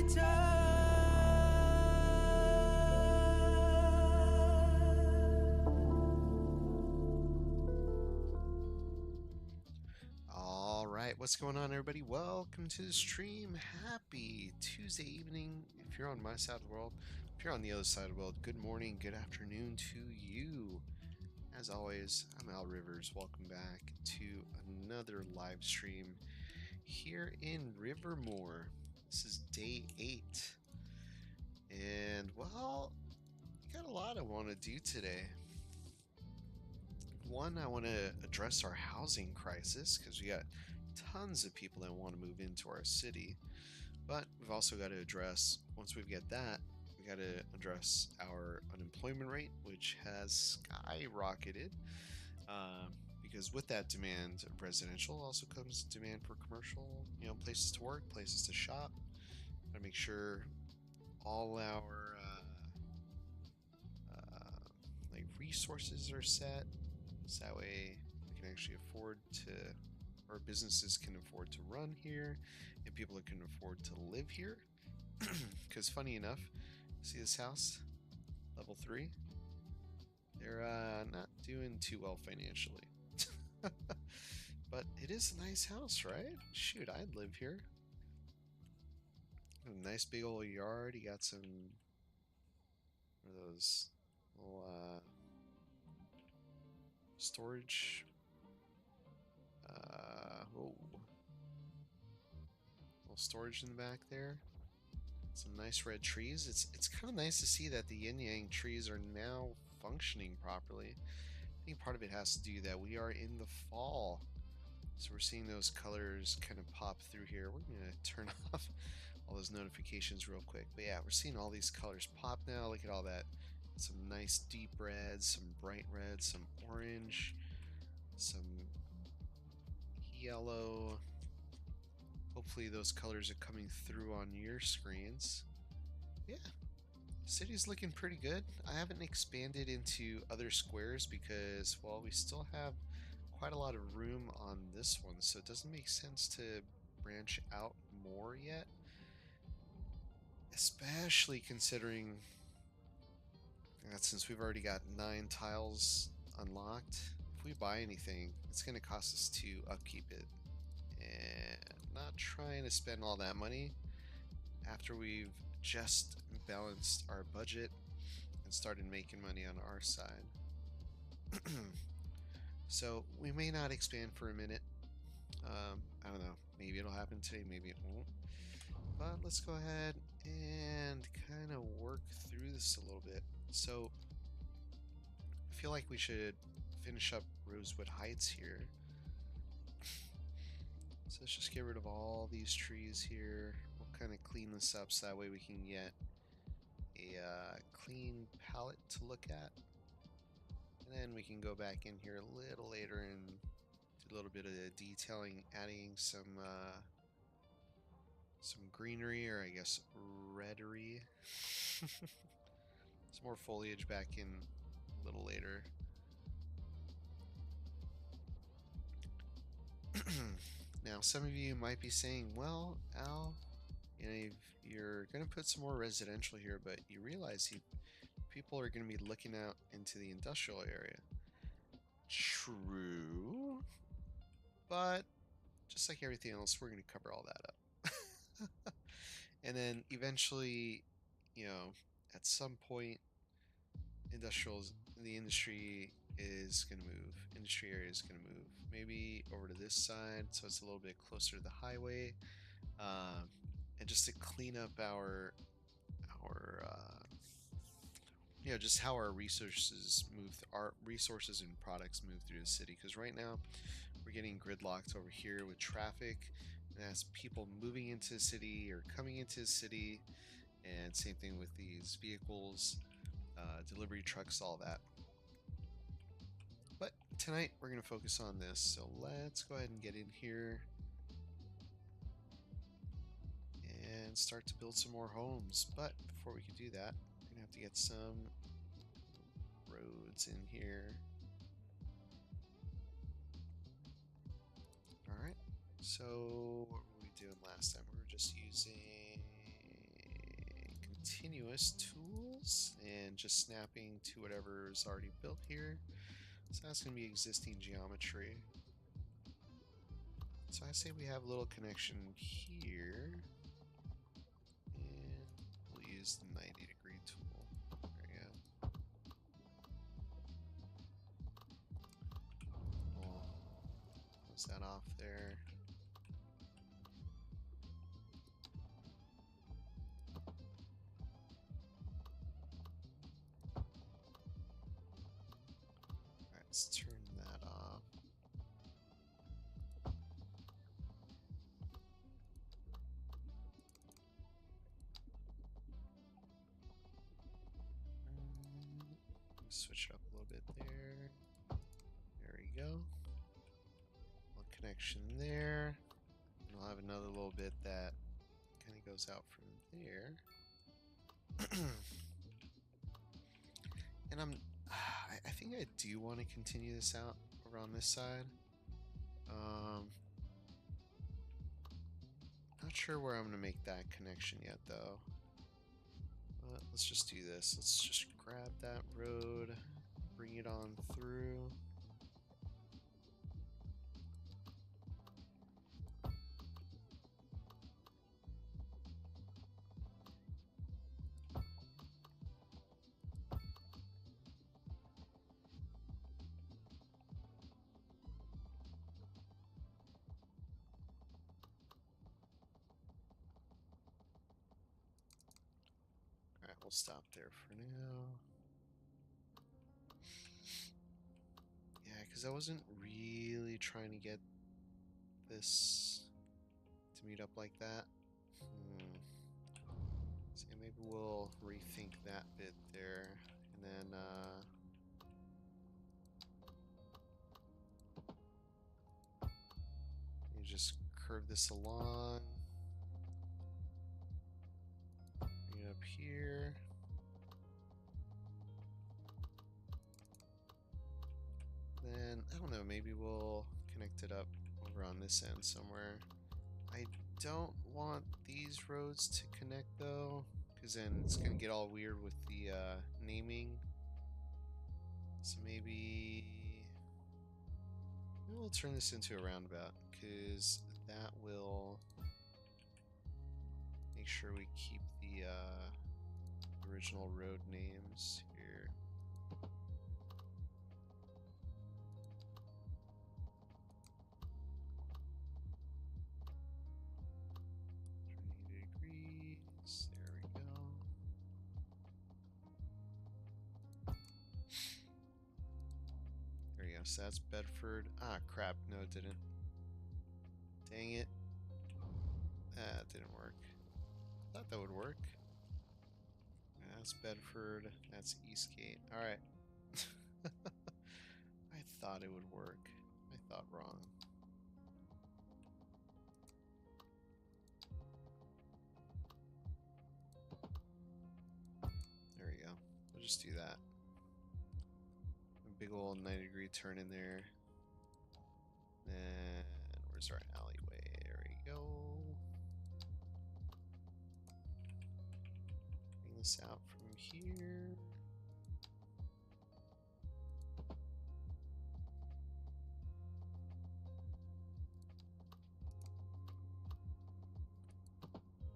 All right, what's going on, everybody? Welcome to the stream. Happy Tuesday evening. If you're on my side of the world, if you're on the other side of the world, good morning, good afternoon to you. As always, I'm Al Rivers. Welcome back to another live stream here in Rivermoor. This is day 8. And, well, we got a lot I want to do today. One, I want to address our housing crisis because we got tons of people that want to move into our city. But we've also got to address, once we've got that, we got to address our unemployment rate, which has skyrocketed. Because with that demand of residential also comes demand for commercial, places to work, places to shop. Gotta make sure all our resources are set, so that way we can actually afford to, or businesses can afford to run here, and people that can afford to live here. Because funny enough, see this house, level 3? They're not doing too well financially. But it is a nice house, right? Shoot, I'd live here. A nice big old yard. You got some of those little storage. Little storage in the back there. Some nice red trees. It's kind of nice to see that the yin yang trees are now functioning properly. I think part of it has to do that we are in the fall, so we're seeing those colors kind of pop through here. We're gonna turn off all those notifications real quick, but yeah, we're seeing all these colors pop now. Look at all that. Some nice deep reds, some bright reds, some orange, some yellow. Hopefully those colors are coming through on your screens. Yeah, the city's looking pretty good. I haven't expanded into other squares because, well, we still have quite a lot of room on this one, so it doesn't make sense to branch out more yet, especially considering that since we've already got 9 tiles unlocked, if we buy anything, it's going to cost us to upkeep it. And not trying to spend all that money after we've just balanced our budget and started making money on our side. So we may not expand for a minute. I don't know, maybe it'll happen today, maybe it won't. But let's go ahead and kind of work through this a little bit. So I feel like we should finish up Rosewood Heights here. So let's just get rid of all these trees here. We'll kind of clean this up so that way we can get a clean palette to look at. And then we can go back in here a little later and do a little bit of detailing, adding some greenery, or I guess reddery. Some more foliage back in a little later. Now, some of you might be saying, well, Al, you're going to put some more residential here, but you realize people are going to be looking out into the industrial area. True. But just like everything else, we're going to cover all that up. And then eventually, at some point, the industry is going to move. Industry area is going to move. Maybe over to this side, so it's a little bit closer to the highway. And just to clean up just how our resources and products move through the city. Because right now, we're getting gridlocked over here with traffic, and that's people moving into the city or coming into the city, and same thing with these vehicles, delivery trucks, all that. But tonight we're going to focus on this, so let's go ahead and get in here and start to build some more homes. But before we can do that, we're going to have to get some roads in here. Alright, so what were we doing last time? We were just using continuous tools and just snapping to whatever is already built here. So that's going to be existing geometry. So I say we have a little connection here. And we'll use the 90-degree tool. There we go. We'll close that off there. Let's turn that off. Switch it up a little bit there. There we go. Little connection there. And we'll have another little bit that kind of goes out from there. And I think I do want to continue this out around this side. Not sure where I'm going to make that connection yet, though. But let's just do this. Let's just grab that road, bring it on through. Alright, we'll stop there for now. Yeah, because I wasn't really trying to get this to meet up like that. So maybe we'll rethink that bit there, and then you just curve this along. Bring it up here. Then, I don't know, maybe we'll connect it up over on this end somewhere. I don't want these roads to connect though, because then it's going to get all weird with the naming. So maybe we'll turn this into a roundabout, because that will make sure we keep the original road names here. So that's Bedford. Ah, crap. No, it didn't. Dang it. Ah, it didn't work. Thought that would work. That's Bedford. That's Eastgate. Alright. I thought it would work. I thought wrong. There we go. We'll just do that. Big old 90-degree turn in there. And where's our alleyway? There we go. Bring this out from here.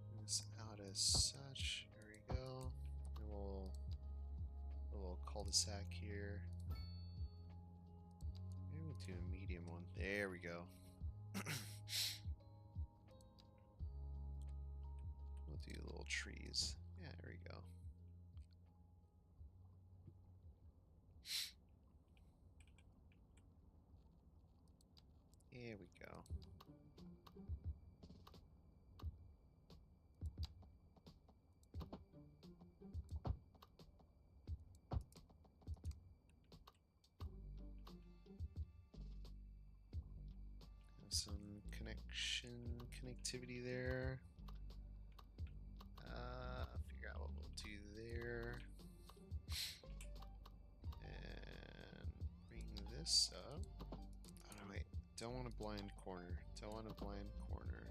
Bring this out as such. There we go. And we'll a little cul-de-sac here. Do a medium one. There we go. We'll do little trees. Yeah, there we go. There we go. Some connectivity there. Figure out what we'll do there. And bring this up. Oh no, wait. Don't want a blind corner. Don't want a blind corner.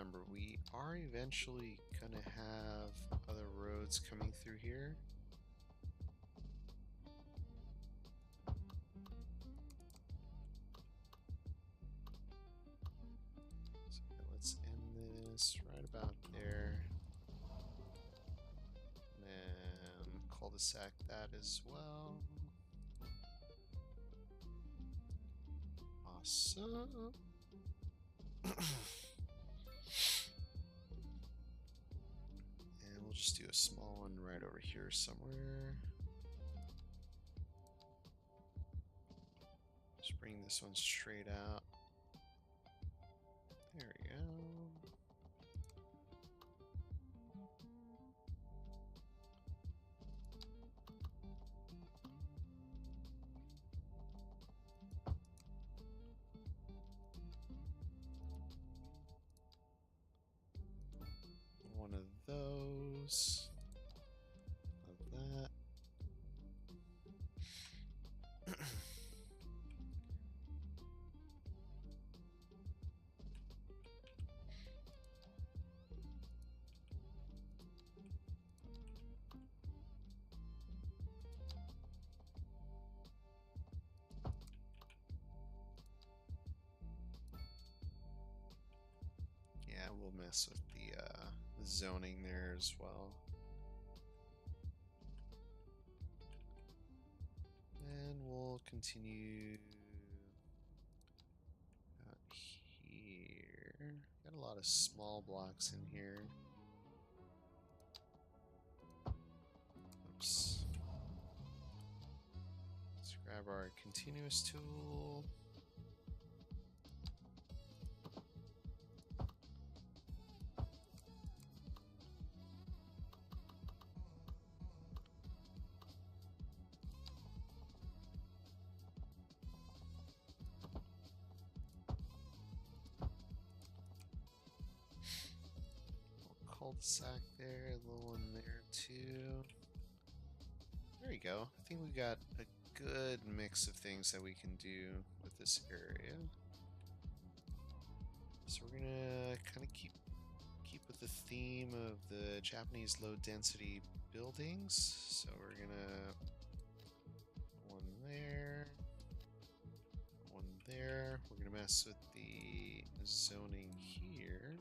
remember, we are eventually gonna have other roads coming through here. So let's end this right about there. And cul-de-sac that as well. Awesome. And we'll just do a small one right over here somewhere. Just bring this one straight out. There we go. One of those. Of that. Yeah, we'll mess with the zoning there as well. And we'll continue out here. Got a lot of small blocks in here. Oops. Let's grab our continuous tool. Cul-de-sac there, a little one there too. There you go. I think we got a good mix of things that we can do with this area. So we're gonna kind of keep with the theme of the Japanese low density buildings. So we're gonna one there, one there. We're gonna mess with the zoning here.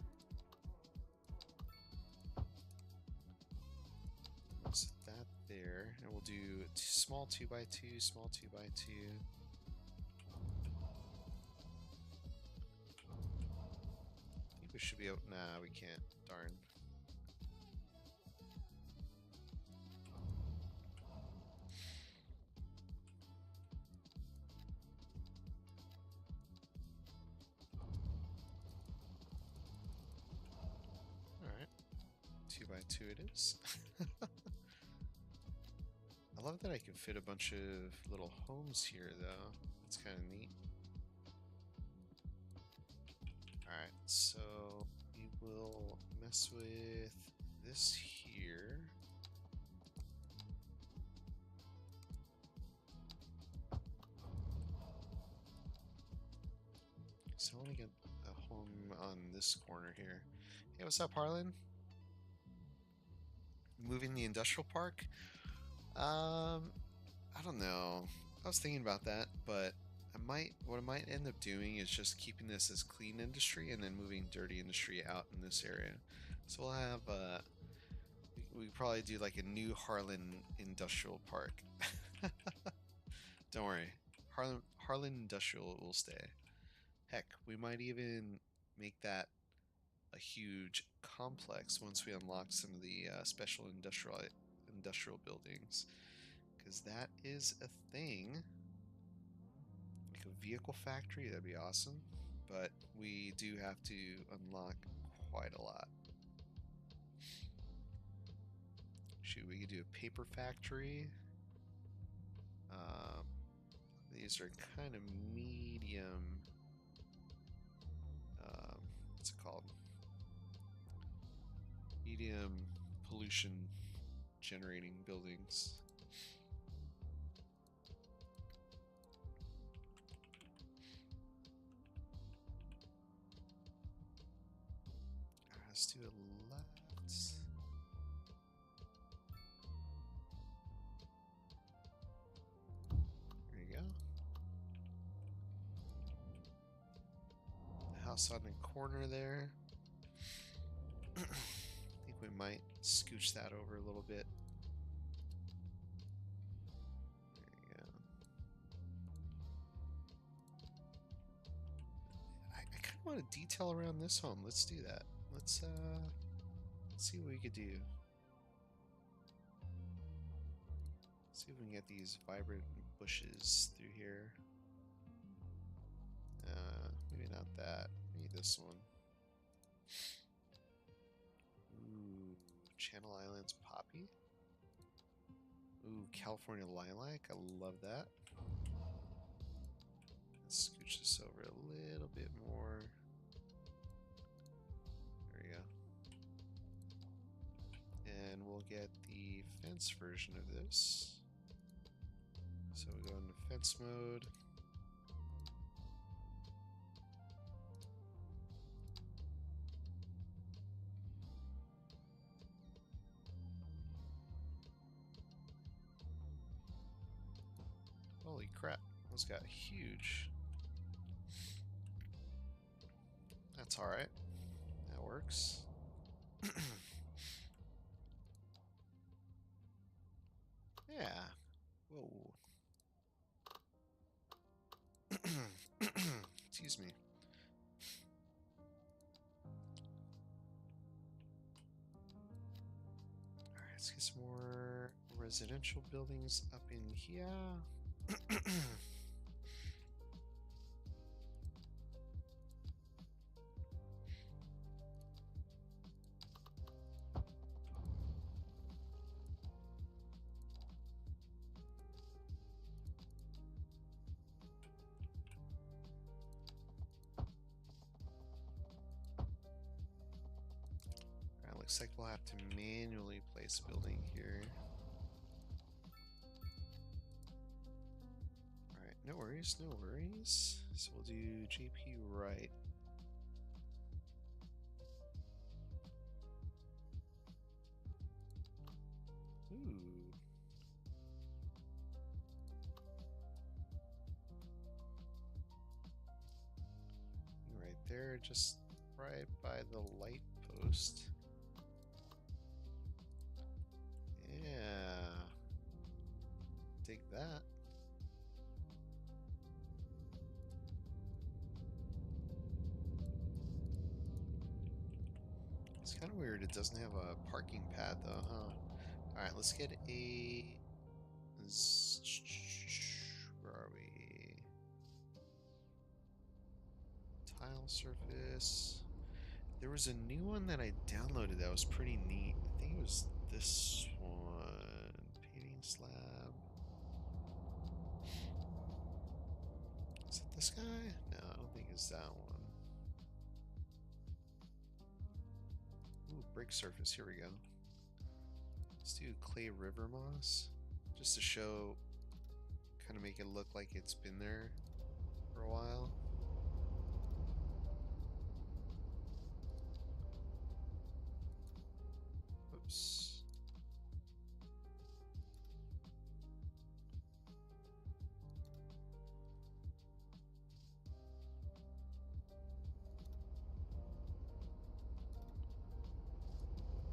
Mess with that there, and we'll do small 2x2, small 2x2. I think we should be able. Nah, we can't. Darn. Alright. 2x2 it is. I love that I can fit a bunch of little homes here, though. It's kind of neat. Alright, so we will mess with this here. So I want to get a home on this corner here. Hey, what's up, Harlan? Moving the industrial park? I don't know. I was thinking about that, but what I might end up doing is just keeping this as clean industry and then moving dirty industry out in this area. So we'll have we probably do like a new Harlan industrial park. Don't worry, Harlan industrial will stay. Heck, we might even make that a huge complex once we unlock some of the special industrial buildings, because that is a thing. Like a vehicle factory, that'd be awesome, but we do have to unlock quite a lot. Shoot, we could do a paper factory. These are kind of medium. What's it called? Medium pollution generating buildings. Let's do a left. There you go. The house on the corner there. I think we might scooch that over a little bit. There you go. I kind of want to detail around this home. Let's do that. Let's see what we could do. See if we can get these vibrant bushes through here. Maybe not that. Maybe this one. Ooh, Channel Islands poppy. Ooh, California lilac. I love that. Let's scooch this over a little bit more. There we go. And we'll get the fence version of this. So we go into fence mode. Holy crap, those got huge. That's alright. That works. Yeah. Whoa. Excuse me. Alright, let's get some more residential buildings up in here. Looks like we'll have to manually place a building here. Alright, no worries, no worries. So we'll do JP right. Ooh. Right there, just right by the light post. Yeah. Dig that. It's kind of weird it doesn't have a parking pad though, huh? Alright, let's get a... Where are we? Tile surface. There was a new one that I downloaded that was pretty neat. I think it was this one. Paving slab. Is it this guy? No, I don't think it's that one. Ooh, brick surface. Here we go. Let's do clay river moss. Just to show, kind of make it look like it's been there for a while. Oops.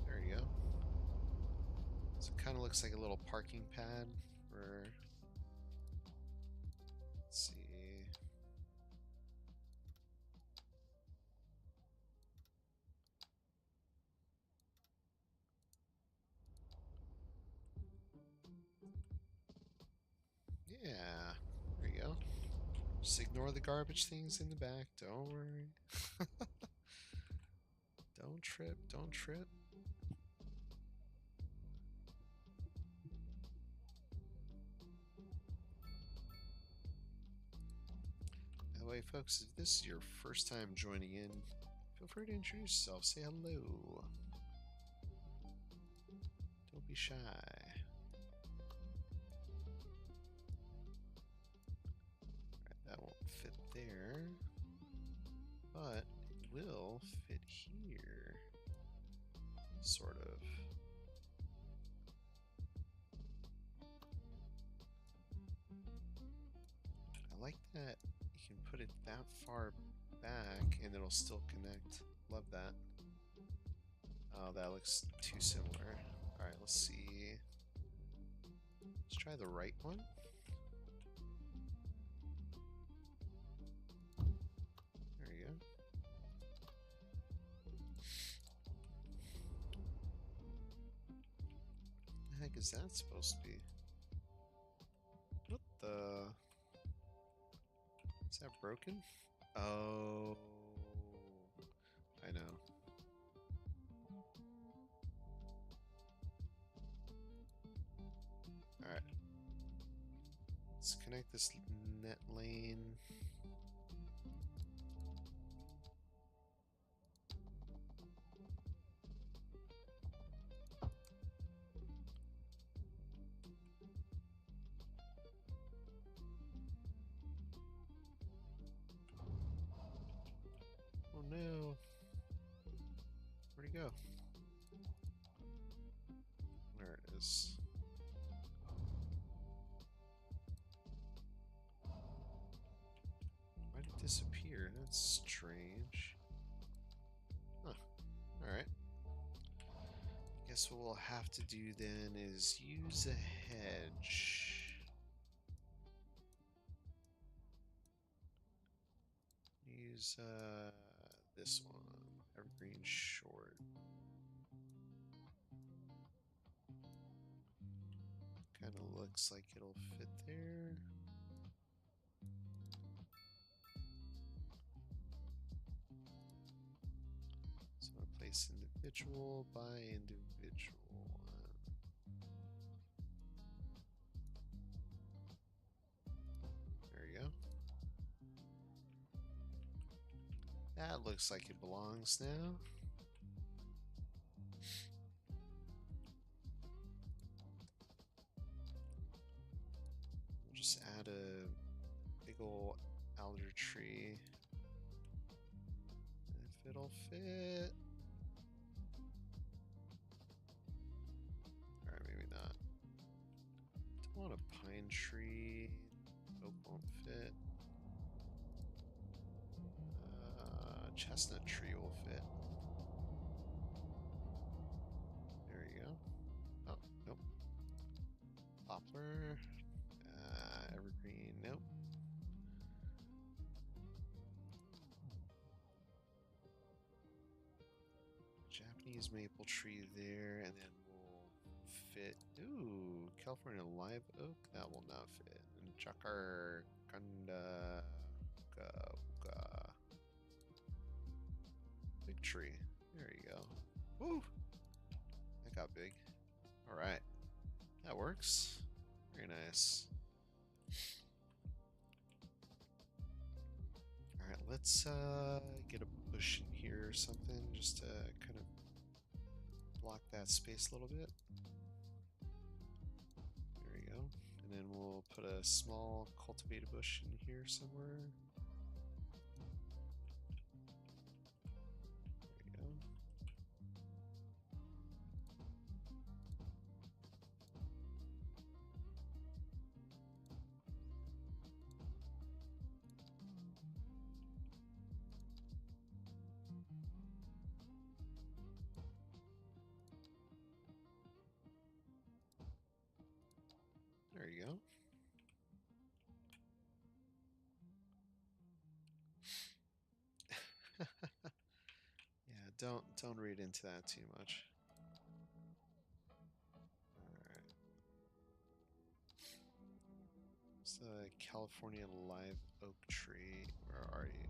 There you go. So it kind of looks like a little parking pad for... Let's see. Yeah, there you go. Just ignore the garbage things in the back. Don't worry. Don't trip, don't trip. By the way, folks, if this is your first time joining in, feel free to introduce yourself. Say hello. Don't be shy. That won't fit there, but it will fit here. Sort of. I like that you can put it that far back and it'll still connect. Love that. Oh, that looks too similar. Alright, let's see. Let's try the right one. There you go. What the heck is that supposed to be? What the? Is that broken? Oh, I know. Alright. Let's connect this net lane. Oh no. Where'd he go? There it is. Why did it disappear? That's strange. Huh. Alright. Guess what we'll have to do then is use a hedge. Use this one, evergreen short. Kind of looks like it'll fit there. So I'm gonna place individual by individual. There you go. That looks like it belongs now. We'll just add a big ol' alder tree. If it'll fit. Alright, maybe not. Don't want a pine tree. Oak won't fit. Chestnut tree will fit. There you go. Oh, nope. Poplar. Evergreen, nope. Japanese maple tree there, and then we'll fit. Ooh, California live oak. That will not fit. And Jacaranda. Big tree. There you go. Woo! That got big. Alright. That works. Very nice. Alright, let's get a bush in here or something just to kind of block that space a little bit. There we go. And then we'll put a small cultivated bush in here somewhere. There you go. Yeah, don't read into that too much. Alright. It's a California live oak tree. Where are you?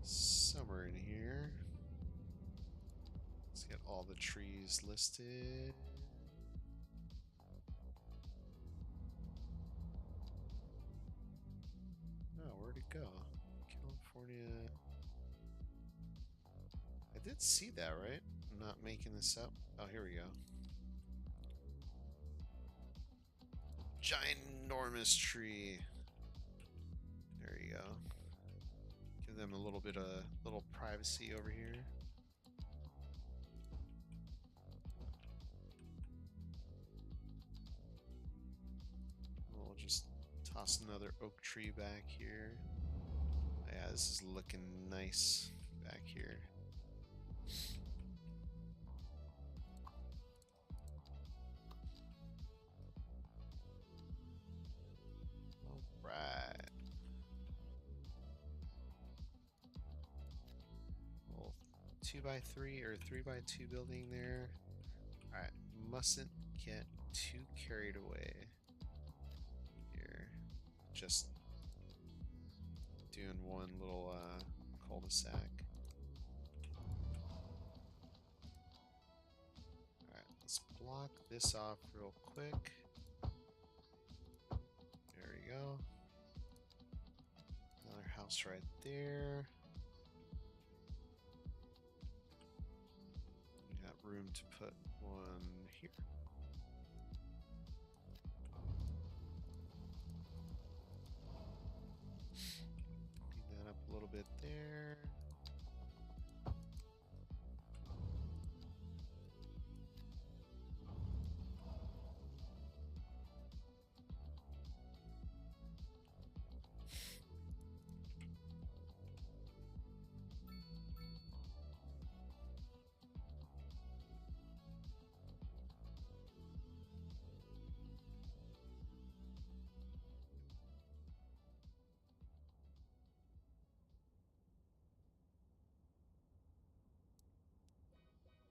Somewhere in here. Let's get all the trees listed. Oh, where'd it go? California. I did see that, right? I'm not making this up. Oh, here we go. Ginormous tree. There you go. Give them a little bit of little privacy over here. Toss another oak tree back here. Yeah, this is looking nice back here. Alright. Little 2x3 or 3x2 building there. Alright, mustn't get too carried away here. Just doing one little cul-de-sac. Alright, let's block this off real quick. There we go. Another house right there. We got room to put one here. Clean that up a little bit there.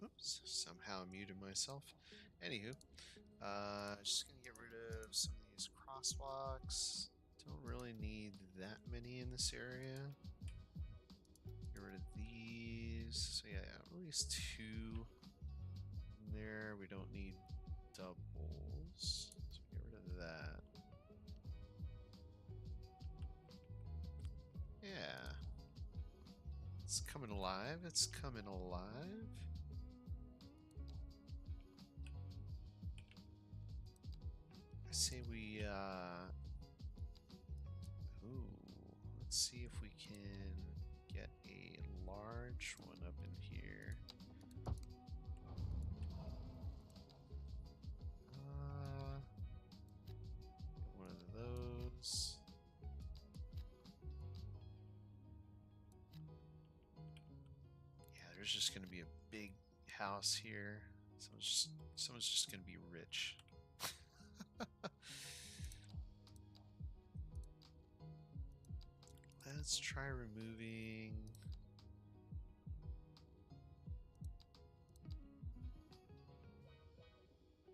Oops, somehow muted myself. Anywho, just gonna get rid of some of these crosswalks. Don't really need that many in this area. Get rid of these. So yeah, at least 2 in there. We don't need doubles. So get rid of that. Yeah. It's coming alive. It's coming alive. I say we, ooh, let's see if we can get a large one up in here. Get one of those. Yeah, there's just gonna be a big house here. Someone's just gonna be rich. Let's try removing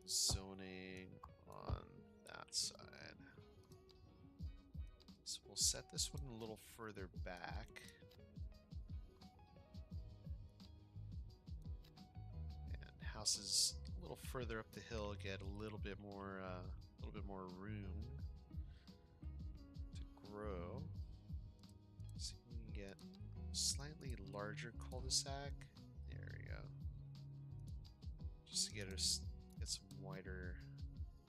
zoning on that side. So we'll set this one a little further back. And houses a little further up the hill get a little bit more room to grow. See if we can get a slightly larger cul-de-sac. There we go. Just to get some wider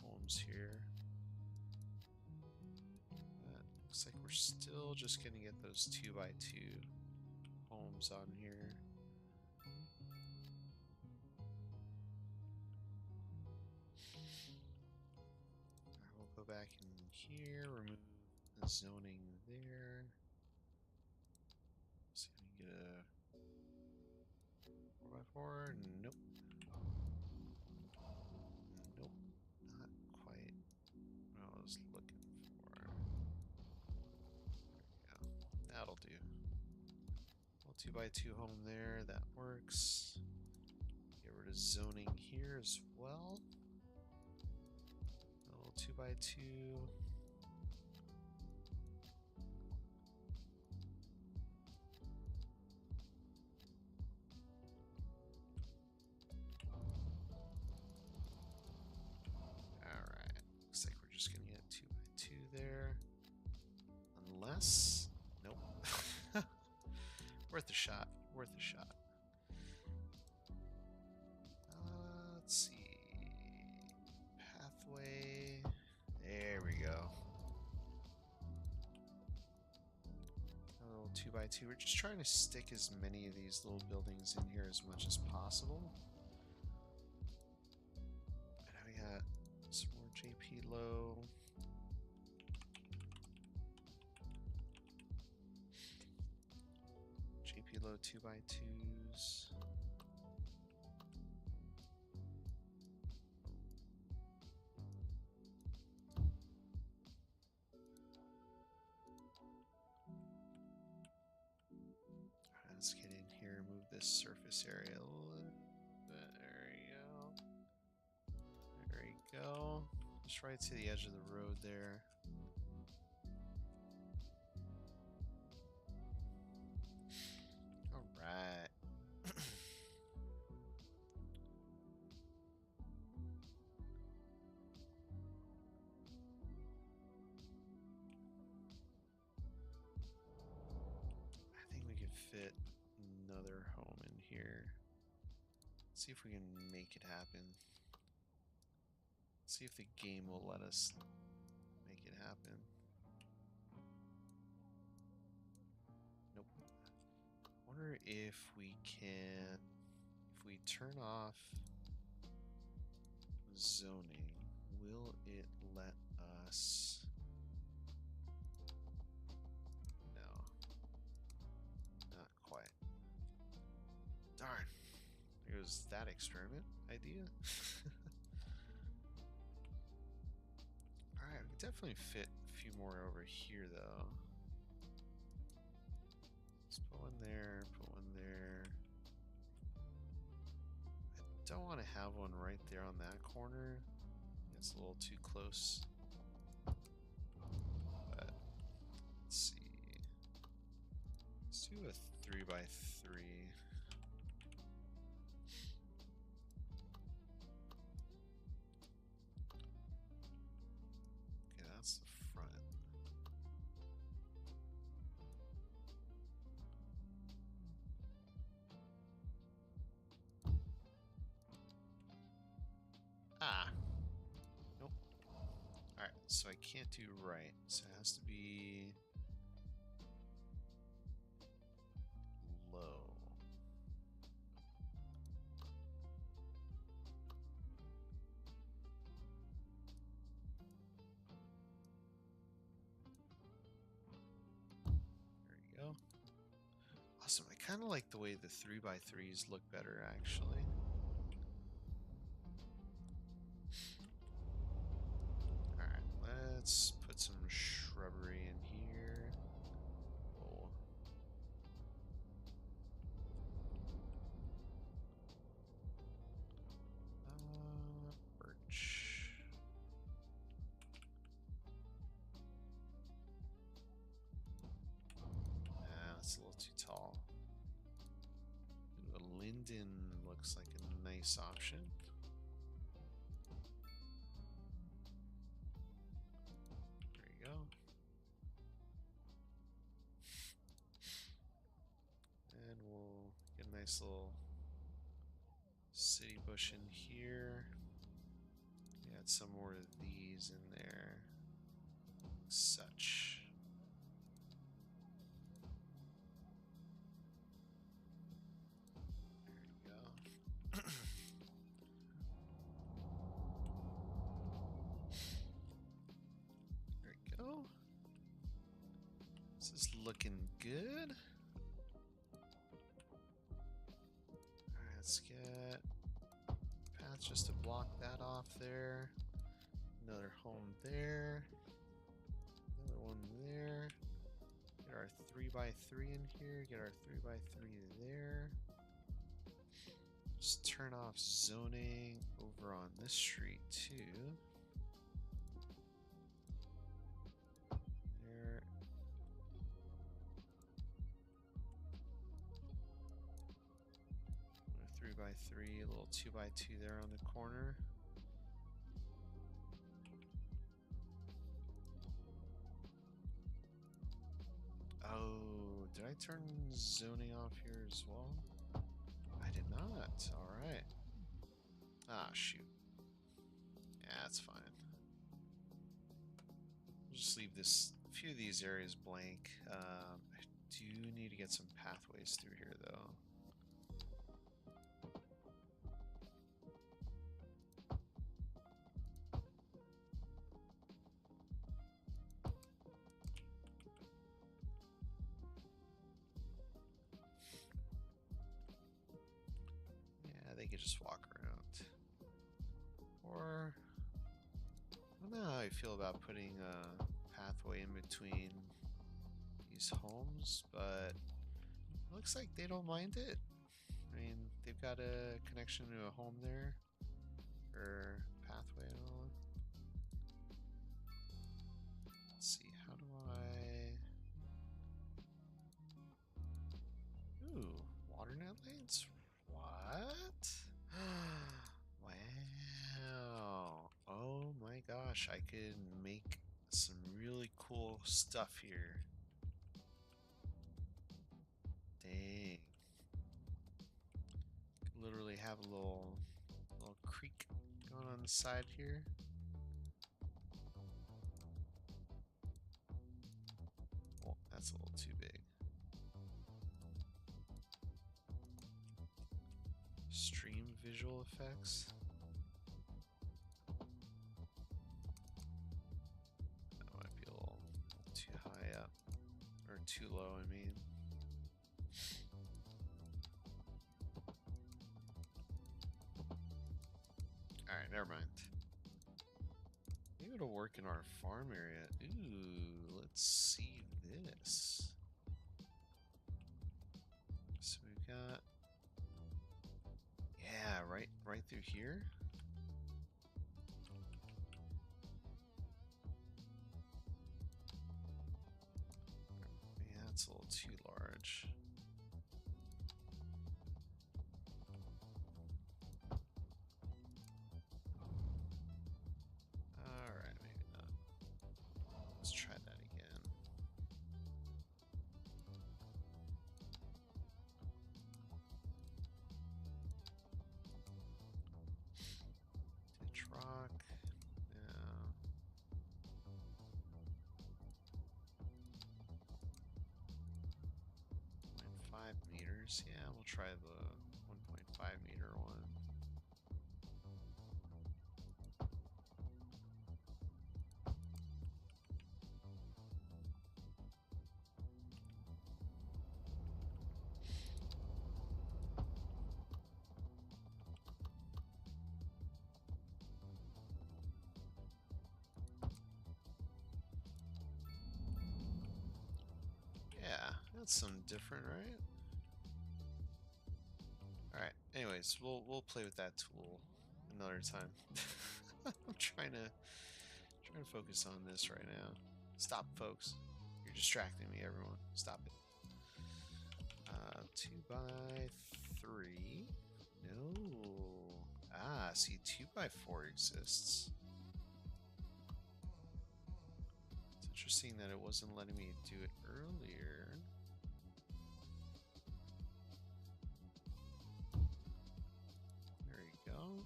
homes here. Looks like we're still just gonna get those 2x2 homes on here. We'll go back in here, remove the zoning there. See if we can get a 4x4. Nope. Nope. Not quite what I was looking for. There we go. That'll do. Little 2x2 home there. That works. Get rid of zoning here as well. A little 2x2. There, unless, nope. Worth a shot, worth a shot. Let's see, pathway, there we go. A little 2x2, we're just trying to stick as many of these little buildings in here as much as possible. And now we got some more JP low. yellow 2x2s. Let's get in here, move this surface area a little bit. There you go. There you go. Just right to the edge of the road there. All right. I think we could fit another home in here. Let's see if we can make it happen. See if the game will let us make it happen. Nope. Wonder if we can, if we turn off zoning, will it let us? No. Not quite. Darn. There goes that experiment idea. Alright, we can definitely fit a few more over here though. Let's put one there, put one there. I don't want to have one right there on that corner. It's a little too close. But let's see. Let's do a 3x3. Okay, that's the front. Ah. Nope. Alright, so I can't do right. So it has to be low. There you go. Awesome. I kind of like the way the 3x3s look better, actually. Let's put some shrubbery in here. Oh. Birch. Nah, that's a little too tall. A linden looks like a nice option. Go. And we'll get a nice little city bush in here. Add some more of these in there. Such. There you go. There we go. This is looking good. Alright, let's get path just to block that off there. Another home there. Another one there. Get our 3x3 in here. Get our 3x3 there. Just turn off zoning over on this street too. There. 3x3, a little 2x2 there on the corner. Oh, did I turn zoning off here as well? I did not. Alright. Ah, shoot. Yeah, that's fine. We'll just leave this, a few of these areas blank. I do need to get some pathways through here, though. they could just walk around. Or, I don't know how I feel about putting a pathway in between these homes, but it looks like they don't mind it. I mean, they've got a connection to a home there, or pathway and all. Let's see, how do I... Ooh, water net lanes? What? Wow. Oh my gosh, I could make some really cool stuff here. Dang. Could literally have a little creek going on the side here. Well, that's a little too big. Stream visual effects. That might be a little too high up. Or too low, I mean. Alright, never mind. Maybe it'll work in our farm area. Ooh, let's see this. So we've got... Yeah, right through here. Yeah, that's a little too large. Alright, maybe not. Let's try that again. Ditch rock. Yeah. 0.5 meters. Yeah, we'll try the 1.5 meter one. Yeah, that's something different, right? Alright, anyways, we'll play with that tool another time. I'm trying to focus on this right now. Stop, folks. You're distracting me, everyone. Stop it. 2x3. No. Ah, see, 2x4 exists. It's interesting that it wasn't letting me do it earlier. There you go.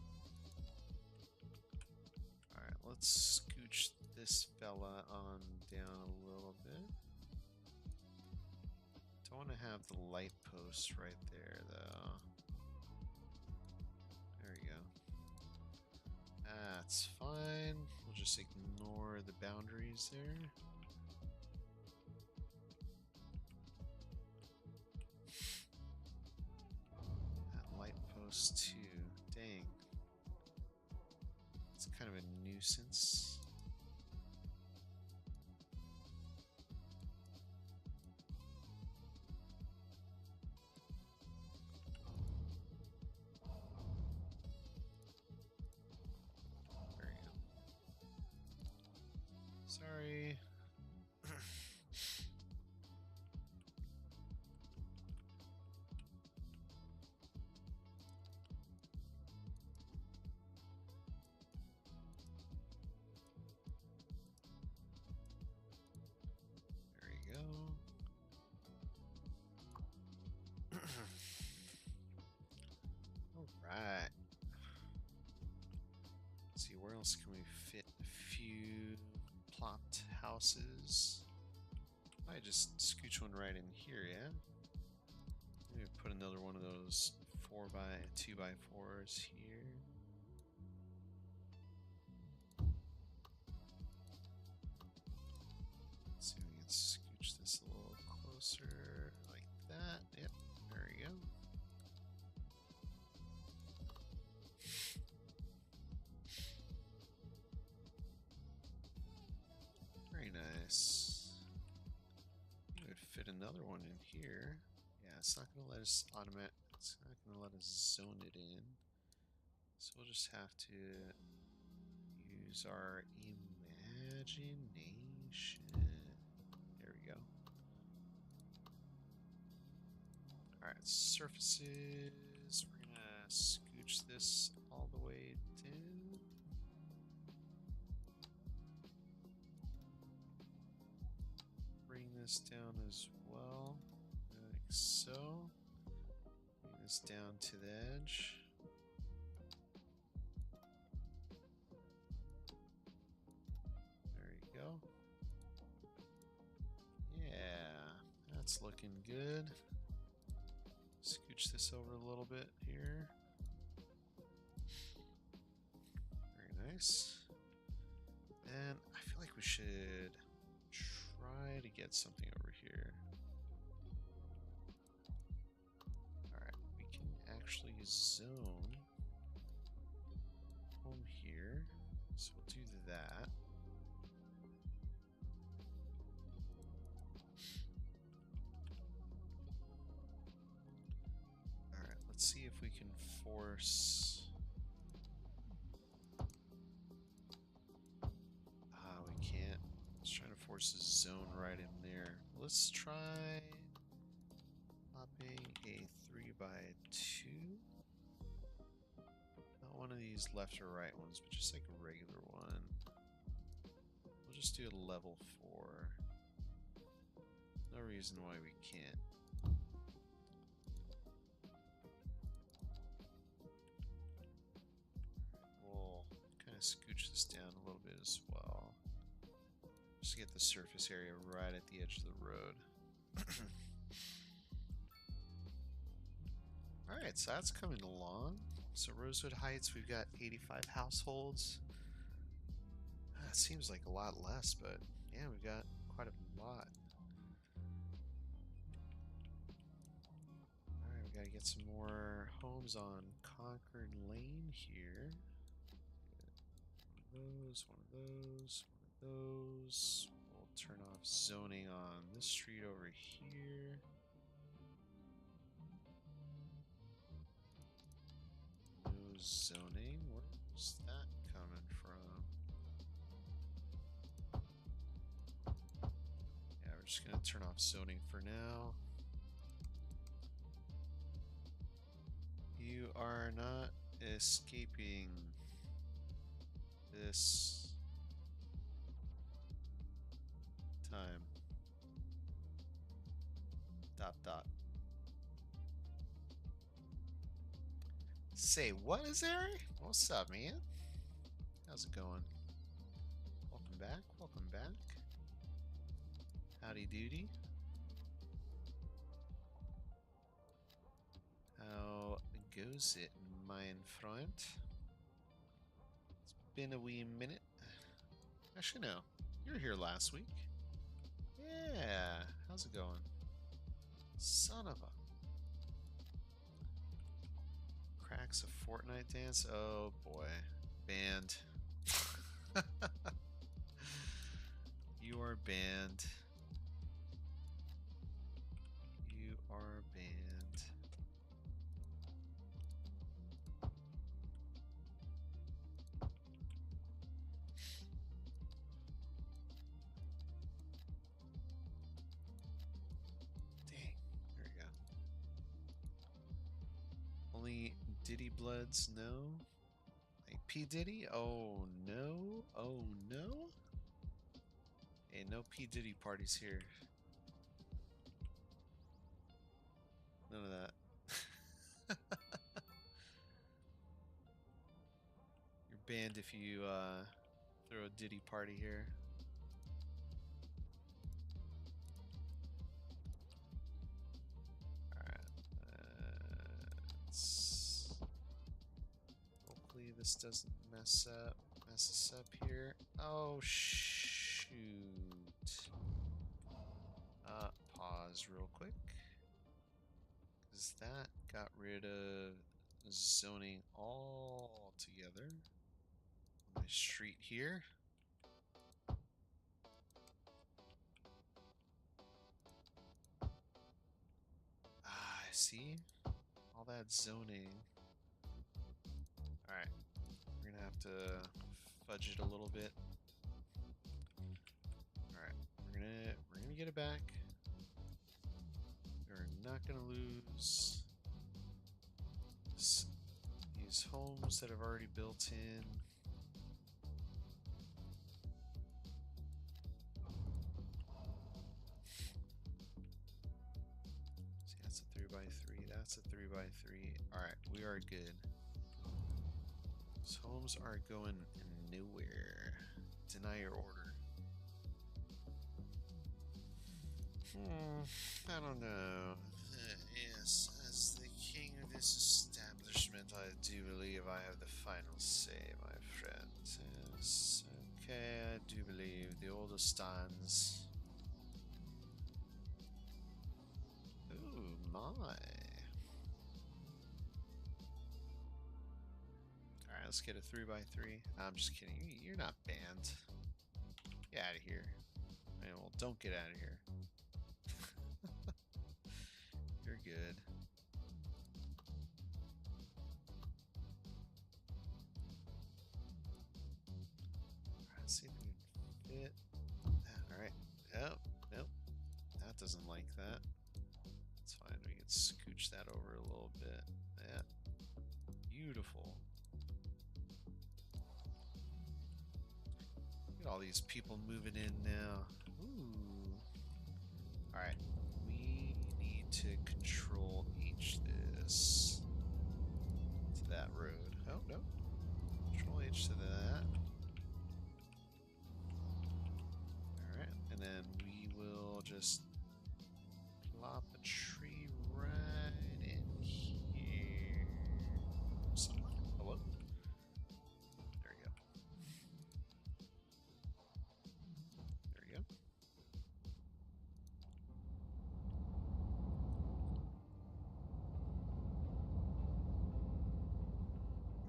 Alright, let's scooch this fella on down a little bit. Don't want to have the light post right there, though. There you go. That's fine. We'll just ignore the boundaries there. That light post too. Dang. It's kind of a nuisance. Sorry. There you go. All right. Let's see, where else can we fit a few plopped houses? Might just scooch one right in here, yeah? Maybe put another one of those 2x4s here. Let's see if we can scooch this a little closer, like that. Yep, there we go. nice. You would fit another one in here. Yeah, it's not gonna let us it's not gonna let us zone it in. So we'll just have to use our imagination. There we go. Alright, surfaces. We're gonna scooch this all the way down. Bring this down as well, like so. Bring this down to the edge. There you go. Yeah, that's looking good. Scooch this over a little bit here. Very nice. And I feel like we should try to get something over here. Alright, we can actually zone home here. So we'll do that. Alright, let's see if we can force... we can't. Let's try to force a zone right in there. Let's try popping a 3x2. Not one of these left or right ones, but just like a regular one. We'll just do a level 4. No reason why we can't. We'll kind of scooch this down a little bit as well. Just to get the surface area right at the edge of the road. Alright, so that's coming along. So Rosewood Heights, we've got 85 households. That seems like a lot less, but yeah, we've got quite a lot. Alright, we gotta get some more homes on Concord Lane here. One of those, one of those, one of those. We'll turn off zoning on this street over here. No zoning. Where's that coming from? Yeah, we're just gonna turn off zoning for now. You are not escaping this time. Dot dot. Say what, is there? What's up, man? How's it going? Welcome back, welcome back. Howdy doody. How goes it, mein Freund? It's been a wee minute. Actually, no. You were here last week. Yeah. How's it going? Son of a... Cracks a Fortnite dance? Oh, boy. Banned. You are banned. You are banned. Only Diddy Bloods, no? Like P. Diddy? Oh no? Oh no? Hey, no P. Diddy parties here. None of that. You're banned if you throw a Diddy party here. Hopefully this doesn't mess us up here. Oh shoot. Pause real quick. Because that got rid of zoning all together on my street here. see? All that zoning. Alright. We're gonna have to fudge it a little bit. Alright. We're gonna get it back. We're not gonna lose these homes that have already built in. See, that's a 3x3. That's a 3x3. Alright, we are good. These homes are going nowhere. Deny your order. I don't know. Yes, as the king of this establishment, I do believe I have the final say, my friend. Yes, okay, I do believe the order stands. Ooh, my. Alright, let's get a 3x3. I'm just kidding. You're not banned. Get out of here. Well, don't get out of here. You're good. Let's see if we can fit. Alright. Oh, nope. That doesn't like that. It's fine. We can scooch that over a little bit. Yeah. Beautiful. Look at all these people moving in now. Ooh. Alright. We need to control H this to that road. Oh, no. Control H to that. Alright. And then we will just plop a tree right in here. Somewhere. Hello? There we go. There we go.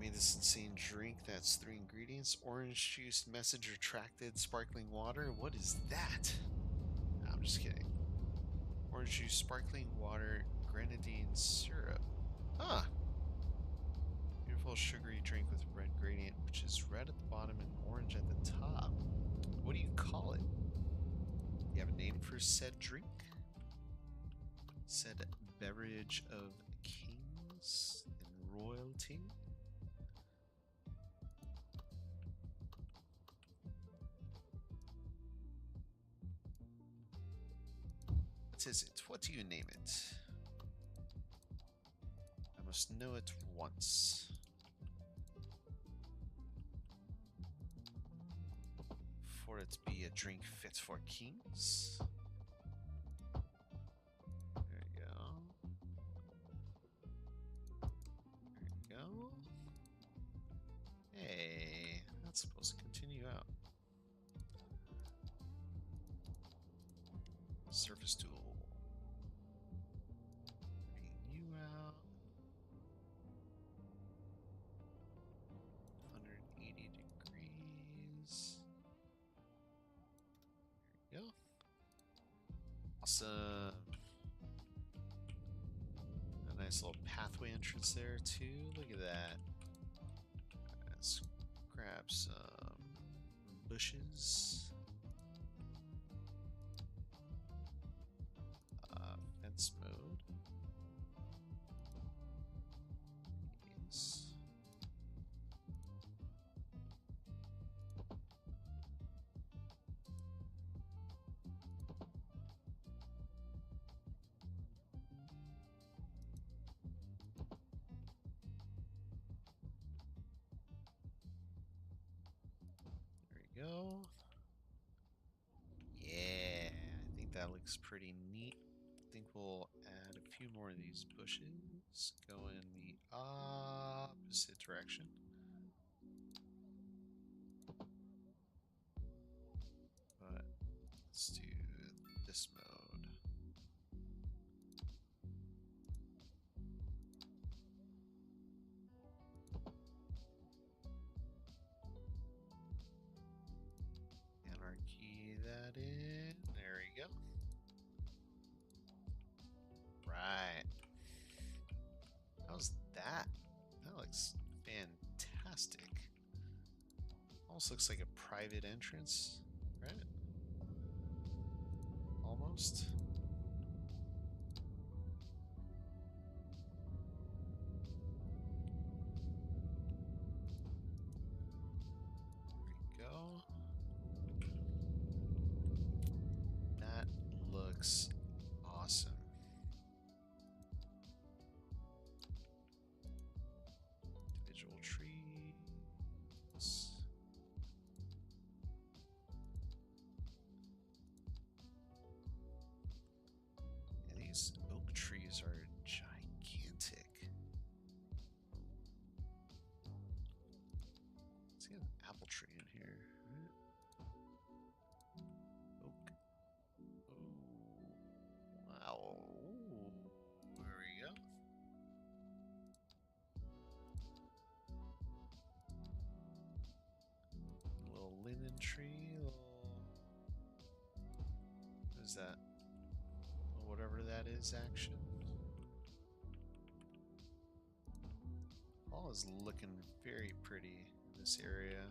Made this insane drink that's 3 ingredients: orange juice, message retracted, sparkling water. What is that? No, I'm just kidding. Orange juice, sparkling water, grenadine syrup. Ah! Beautiful sugary drink with red gradient, which is red at the bottom and orange at the top. What do you call it? You have a name for said drink? Said beverage of kings and royalty? What is it? What do you name it? I must know it once. For it to be a drink fit for kings. There you go. There you go. Hey, that's supposed to continue out. Surface tool. Bring you out. 180 degrees. There you go. Awesome. A nice little pathway entrance there too. Look at that. Let's grab some bushes. Fence mode. Yes. There we go. Yeah, I think that looks pretty neat. I think we'll add a few more of these bushes. Go in the opposite direction. But let's do this mode. Anarchy that in. There we go. Right. almost looks like a private entrance, right? Almost. There we go. That looks awesome. Individual trees. Yeah, these oak trees are gigantic. See an apple tree in here. Oak. Ooh. Wow. Ooh. There we go. Little lemon tree. What is that? Whatever that is, action. Fall is looking very pretty in this area.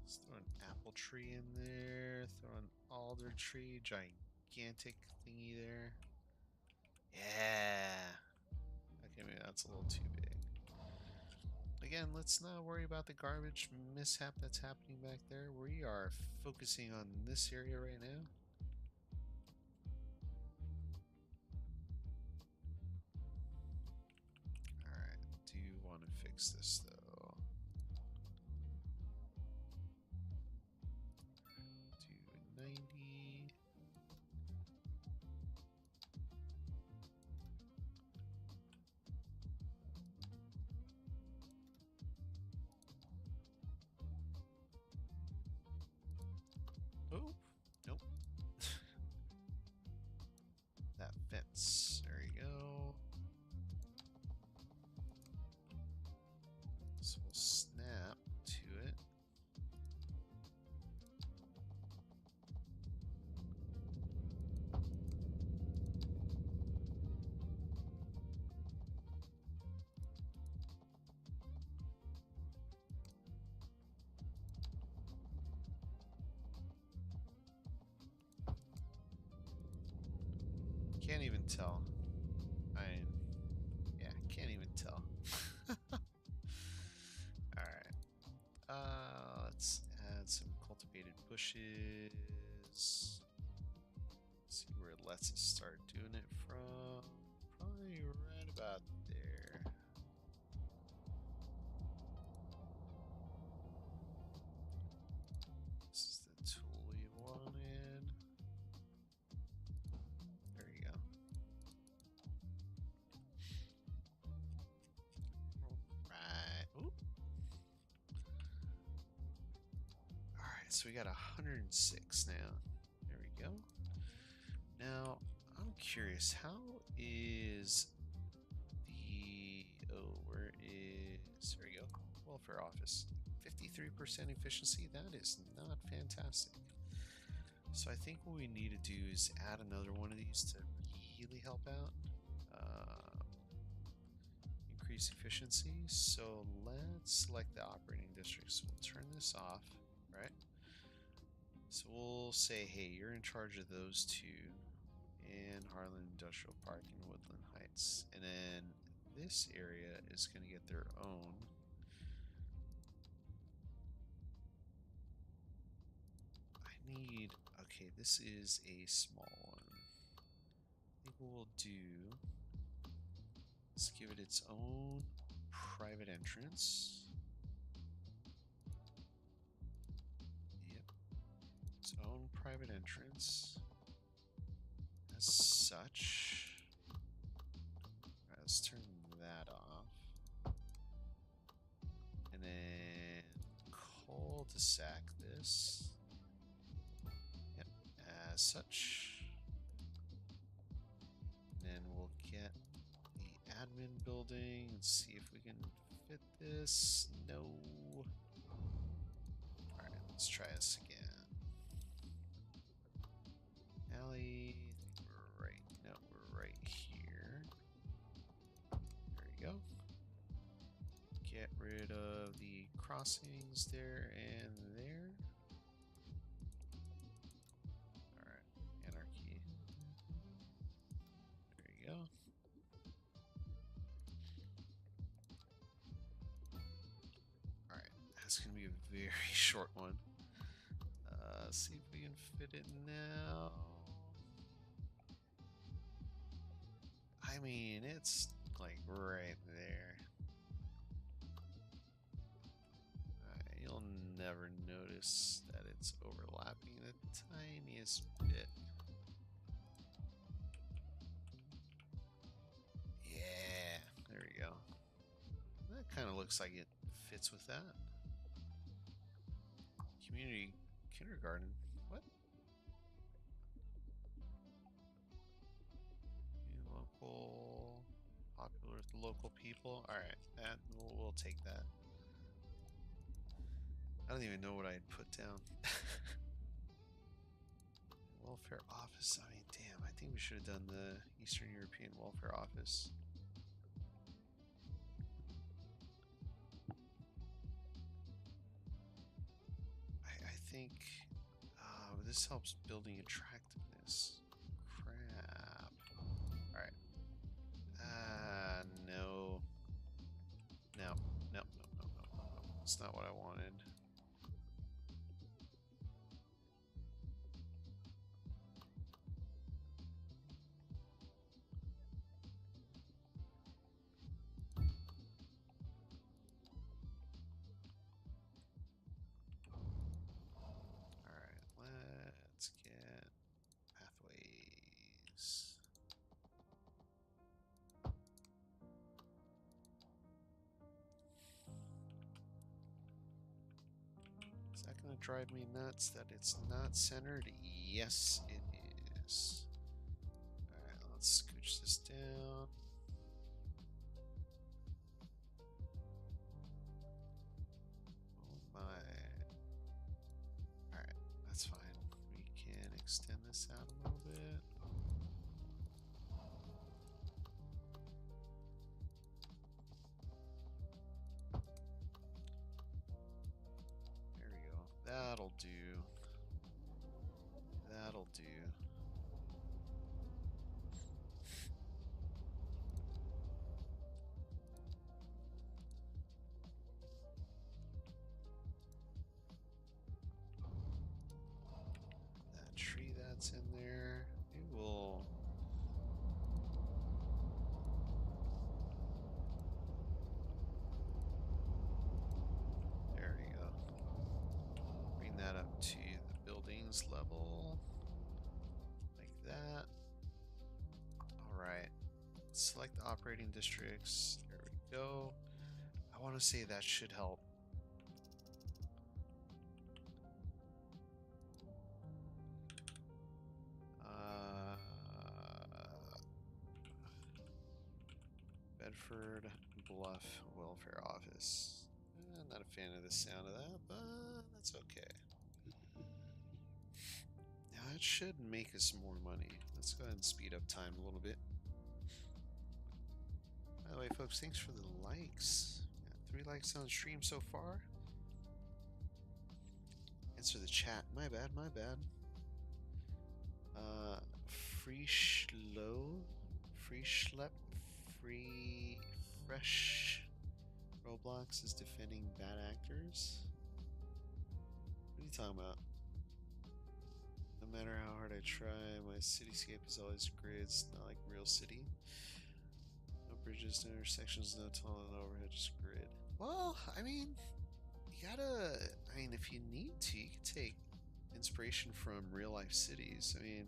Let's throw an apple tree in there. Throw an alder tree. Gigantic thingy there. Yeah. Okay, maybe that's a little too big. Again, let's not worry about the garbage mishap that's happening back there. We are focusing on this area right now. Alright, do want to fix this though. Do 90. Oh, nope. That fence. There you go. So we'll snap to it. Can't even tell. Yeah, can't even tell. Alright. Let's add some cultivated bushes. See where it lets us start doing it from. Probably right about there. This is the tool we wanted. There you go. Alright. Oop. Alright, so we got 106 now. There we go. Now, I'm curious, how is the... Oh, where is... There we go. Welfare office. 53% efficiency? That is not fantastic. So I think what we need to do is add another one of these to really help out. Increase efficiency. So let's select the operating district. So we'll turn this off, right? So we'll say, hey, you're in charge of those two in Harlan Industrial Park and Woodland Heights. And then this area is going to get their own. Okay, this is a small one. I think what we'll do is give it its own private entrance. Yep. Its own private entrance. As such. Alright, let's turn that off. And then cul-de-sac this. As such. And then we'll get the admin building and see if we can fit this. No. Alright, let's try this again. Alley, I think we're right. No, we're right here. There you go. crossings there and there. Alright, anarchy. There you go. Alright, that's gonna be a very short one. See if we can fit it now. I mean, it's like right there. You'll never notice that it's overlapping the tiniest bit. Yeah, there we go. That kind of looks like it fits with that. Community kindergarten. What? Local, popular with the local people. All right, that we'll take that. I don't even know what I'd put down. Welfare office. I mean, damn. I think we should have done the Eastern European Welfare Office. I think this helps building attractiveness. Crap. All right. No. No. No. No. No. No. No. It's not what I wanted. Let's get pathways. Is that going to drive me nuts that it's not centered? Yes, it is. Alright, let's scooch this down. Oh my. Alright, that's fine. We can extend this out a little bit. There we go. That'll do. That'll do. That tree that's in there, it will. There you go. Bring that up to the buildings level. Like that. Alright. Select operating districts. There we go. I want to say that should help. Bedford Bluff Welfare Office. I'm not a fan of the sound of that, but that's okay. Now that should make us more money. Let's go ahead and speed up time a little bit. By the way, folks, thanks for the likes. Yeah, 3 likes on stream so far. Answer the chat. My bad, my bad. Free Schlo, Free Schlep, Free Fresh. Roblox is defending bad actors. What are you talking about? No matter how hard I try, my cityscape is always grids, not like real city. No bridges, no intersections, no tunnel, no overhead, just grid. Well, I mean, you gotta. I mean, if you need to, you can take inspiration from real life cities. I mean,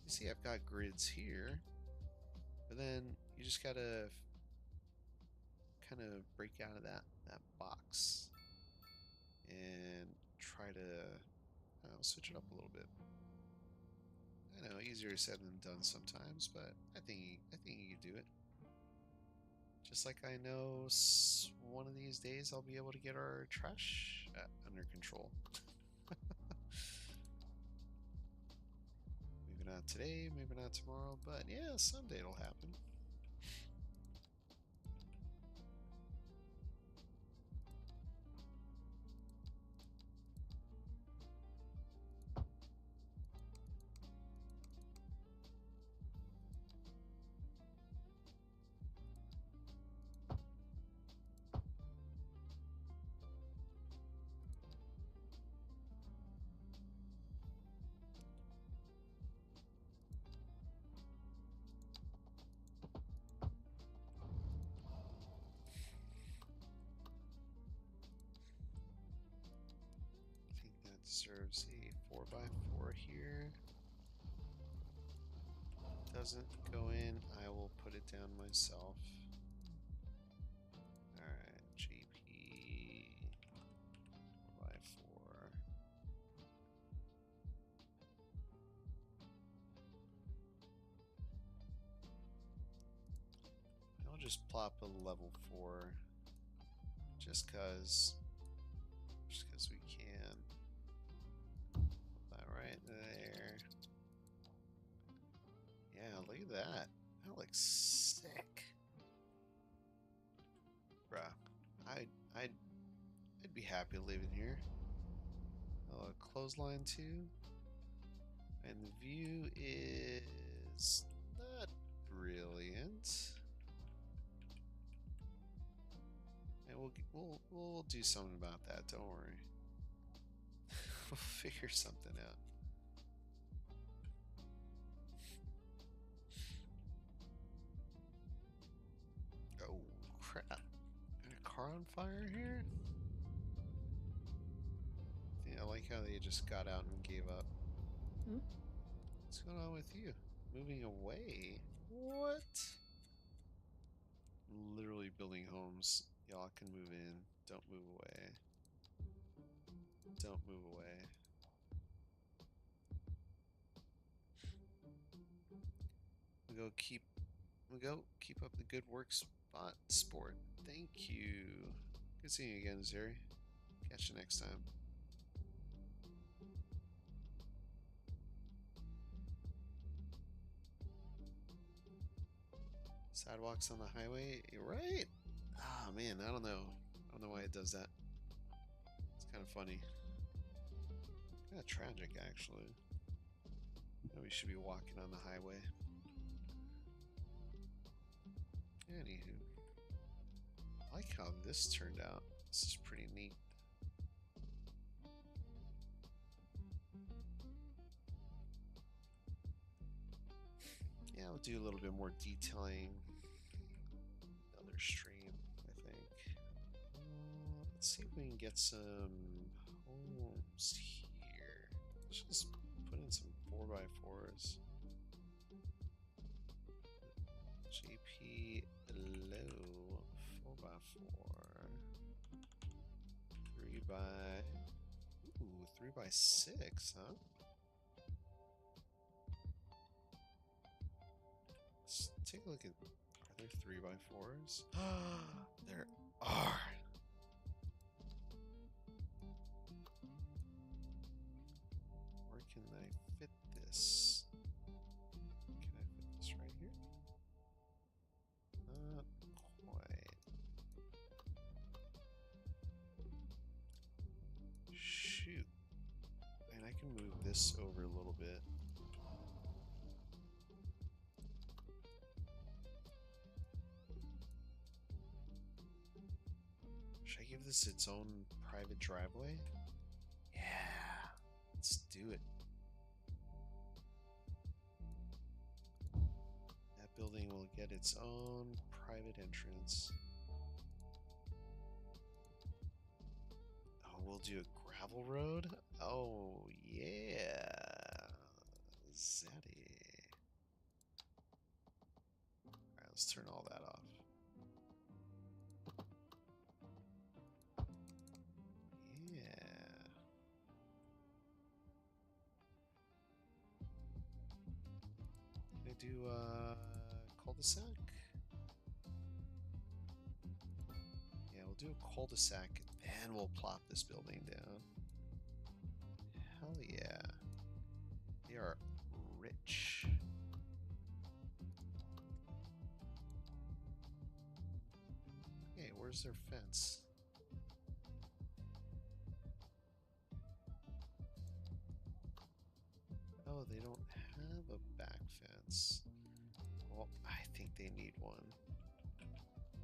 you see, I've got grids here, but then you just gotta kind of break out of that box and try to switch it up a little bit. I know, easier said than done sometimes, but I think you can do it. Just like I know one of these days I'll be able to get our trash under control. Maybe not today, maybe not tomorrow, but yeah, someday it'll happen. deserves a 4x4 here. Doesn't go in, I will put it down myself. Alright, JP 4x4. I'll just plop a level 4 just cause we can. Put that right there. Yeah, look at that. That looks sick. Bruh. I'd be happy living here. Clothesline too. And the view is not brilliant. And we'll do something about that, don't worry. We'll figure something out. Oh crap. A car on fire here? Yeah, I like how they just got out and gave up. Hmm? What's going on with you? Moving away? What? Literally building homes. Y'all can move in. Don't move away. Don't move away. We go keep up the good work sport. Thank you. Good seeing you again, Zeri. Catch you next time. Sidewalks on the highway, right? Ah, man, I don't know. I don't know why it does that. It's kind of funny. Kind of tragic, actually. We should be walking on the highway. Anywho. I like how this turned out. This is pretty neat. Yeah, I'll do a little bit more detailing. Another stream, I think. Let's see if we can get some homes here. Let's just put in some 4x4s. JP low 4x4. 3x6, huh? Let's take a look at. Are there 3x4s? There are. Where can I fit this? Can I fit this right here? Not quite. Shoot. And I can move this over a little bit. Should I give this its own private driveway? Yeah, let's do it. That building will get its own private entrance. Oh, we'll do a gravel road? Oh, yeah. Zaddy. Alright, let's turn all that off. Do cul-de-sac? Yeah, we'll do a cul-de-sac and then we'll plop this building down. Hell yeah. They are rich. Hey, where's their fence? Oh, they don't have a back fence. Well, I think they need one.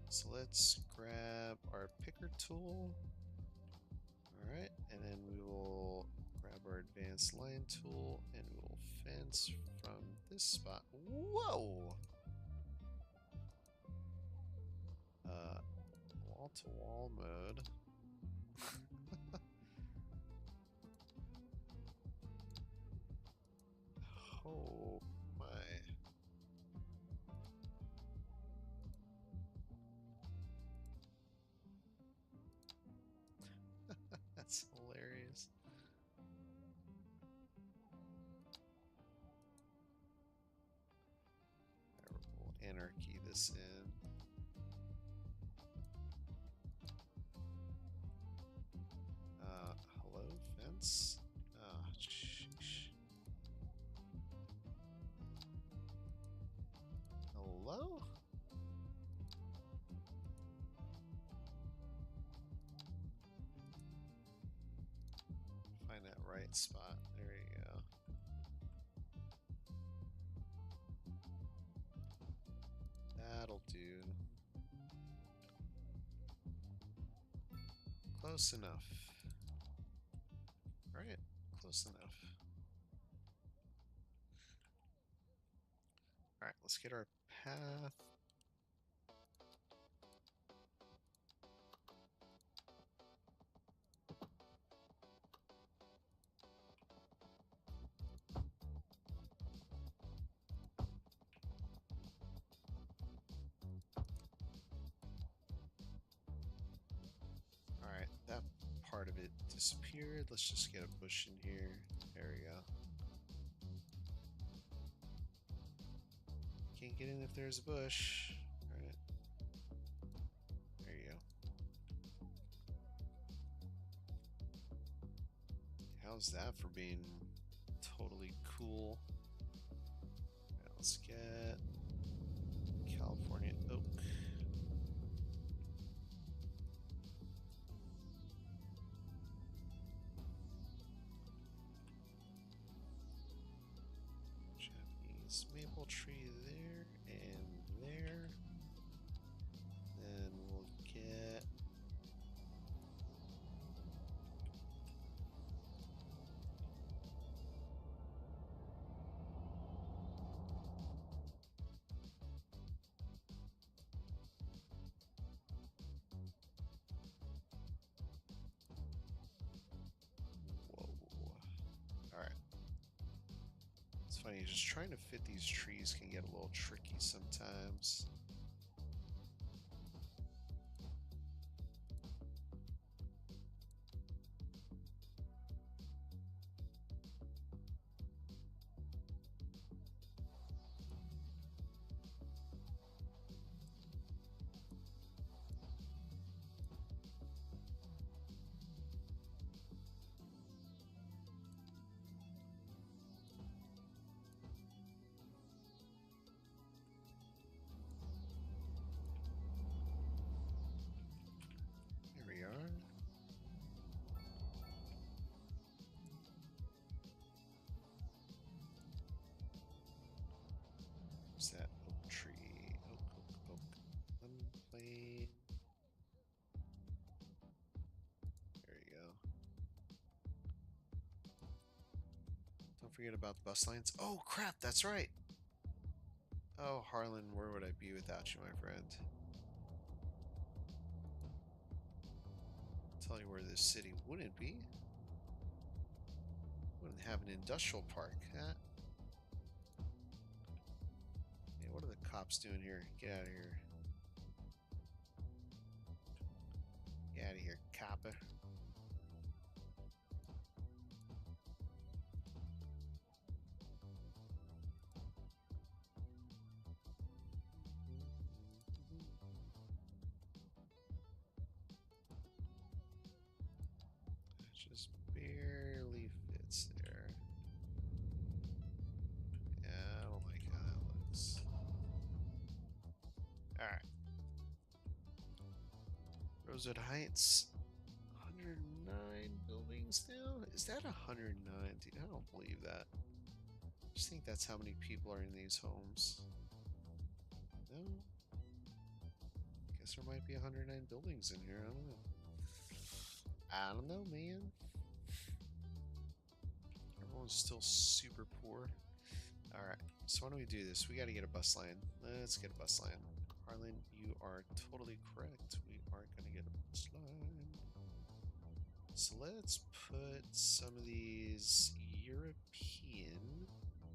So let's grab our picker tool. Alright, and then we will grab our advanced line tool and we will fence from this spot. Whoa! Wall to wall mode. Oh my. That's hilarious. Alright, we'll anarchy this in. Hello, fence? Ah, sheesh. Hello? Find that right spot. There you go. That'll do. Close enough. Right? Close enough. Alright, let's get our path. Alright, that part of it disappeared. Let's just get a bush in here. There we go. Can't get in if there's a bush. Alright. There you go. How's that for being totally cool? Right, let's get California oak. Japanese maple tree there and there. Then we'll get whoa. Alright. It's funny, just trying to fit these trees can get a little tricky sometimes. Here we are. What's that oak tree? Oak. Unplane. There you go. Don't forget about the bus lines. Oh crap, that's right. Oh, Harlan, where would I be without you, my friend? Tell you where this city wouldn't be. Wouldn't have an industrial park, huh? Hey, what are the cops doing here? Get out of here. Get out of here, copper. Just barely fits there. Yeah, I don't like how that looks. Alright. Rosewood Heights. 109 buildings now? Is that 109? Dude, I don't believe that. I just think that's how many people are in these homes. No? Guess there might be 109 buildings in here. I don't know. I don't know, man. Everyone's still super poor. Alright, so why don't we do this? We gotta get a bus line. Let's get a bus line. Harlan, you are totally correct. We are gonna get a bus line. So let's put some of these European...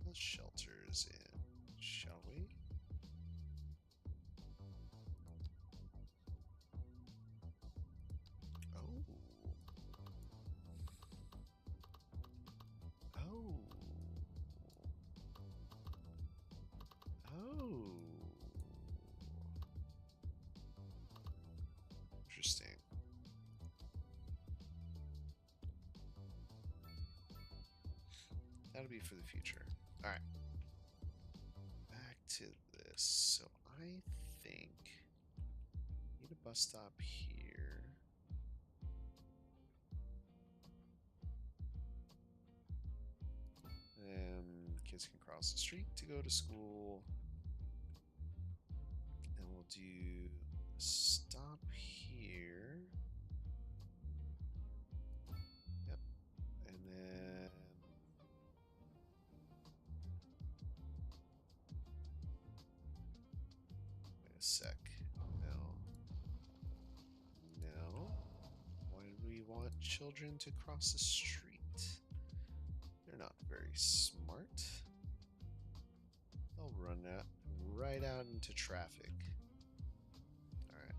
Let's shelter. That'll be for the future. All right. Back to this. So I think need a bus stop here. And kids can cross the street to go to school. And we'll do a stop here. Yep. And then wait a sec. No. No. Why do we want children to cross the street? They're not very smart. They'll run out right out into traffic. Alright.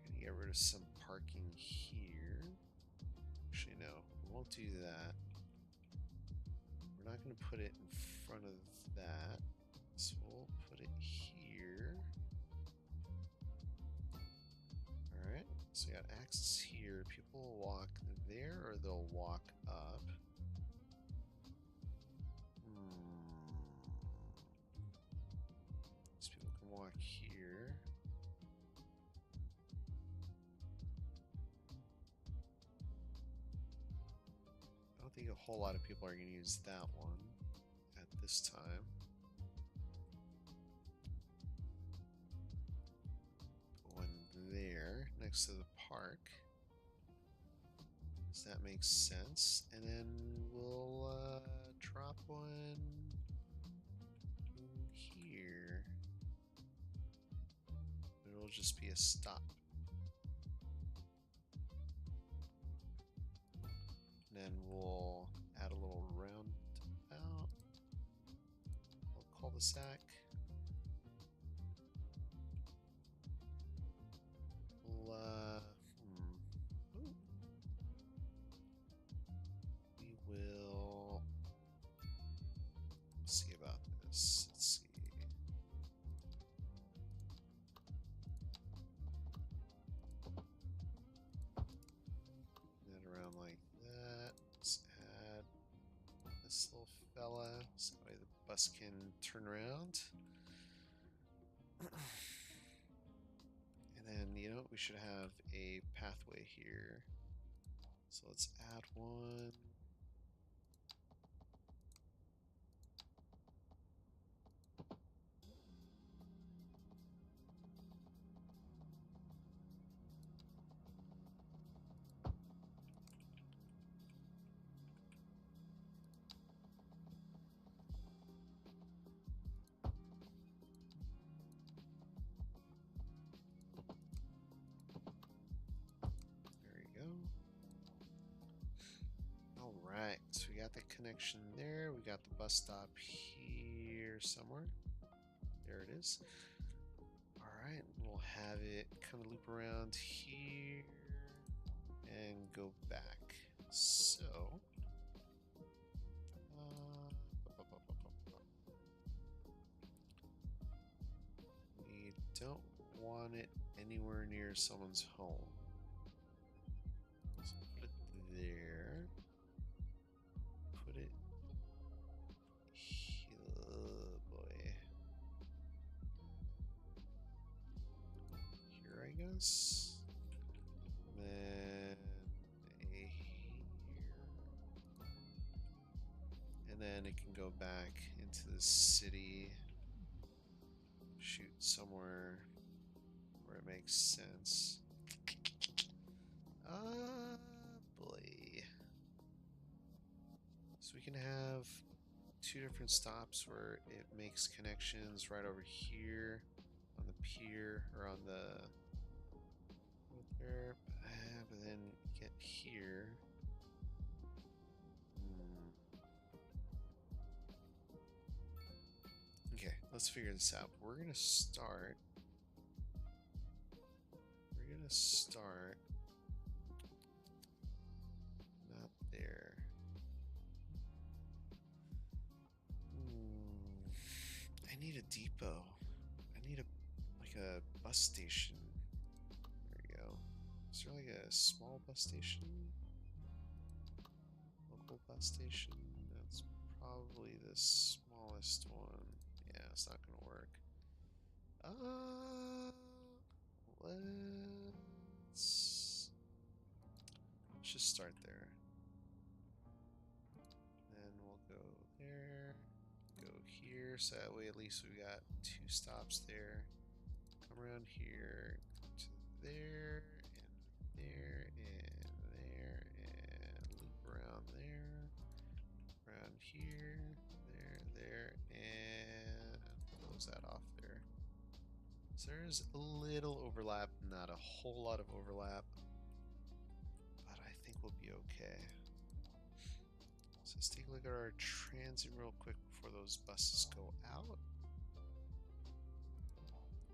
We're gonna get rid of some parking here. Actually, no, we won't do that. We're not gonna put it in front of that. So we'll put it here. Alright, so we got access here. People will walk there or they'll walk up. Walk here. I don't think a whole lot of people are going to use that one at this time. Put one there next to the park. Does that make sense? And then we'll drop one here. It'll just be a stop. And then we'll add a little roundabout, a little cul-de-sac. We'll, we will see about this. Let's see. This little fella, so that way the bus can turn around. And then, you know, we should have a pathway here. So let's add one. Alright, so we got the connection there. We got the bus stop here somewhere. There it is. Alright, we'll have it kind of loop around here and go back. So, we don't want it anywhere near someone's home. So put it there. Put it here. Oh boy. Here, I guess. Then here. And then it can go back into the city. Shoot somewhere where it makes sense. Boy. So we can have two different stops where it makes connections right over here on the pier or on the there, but then get here. Okay, let's figure this out. We're gonna start not there. I need a depot. I need a bus station. There we go. Is there like a small bus station? Local bus station? No. That's probably the smallest one. Yeah, it's not gonna work. Let's just start there. Then we'll go there, go here, so that way at least we got 2 stops there. Come around here to there, and there, and there, and loop around there, around here, there, and close that off there. So there's a little overlap, not a whole lot of overlap, but I think we'll be okay. So let's take a look at our transit real quick before those buses go out,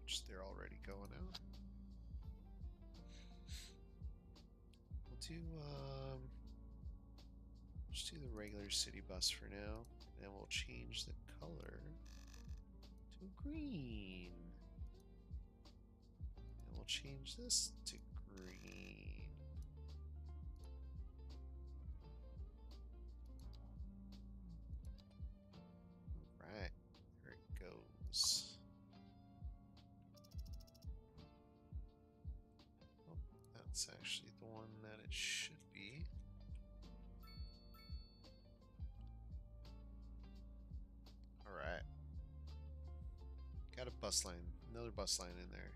which they're already going out. We'll do just do the regular city bus for now, and then we'll change the color to green. And we'll change this to green. Alright, here it goes. Oh, that's actually the one that it should be. Alright. Got a bus line, another bus line in there.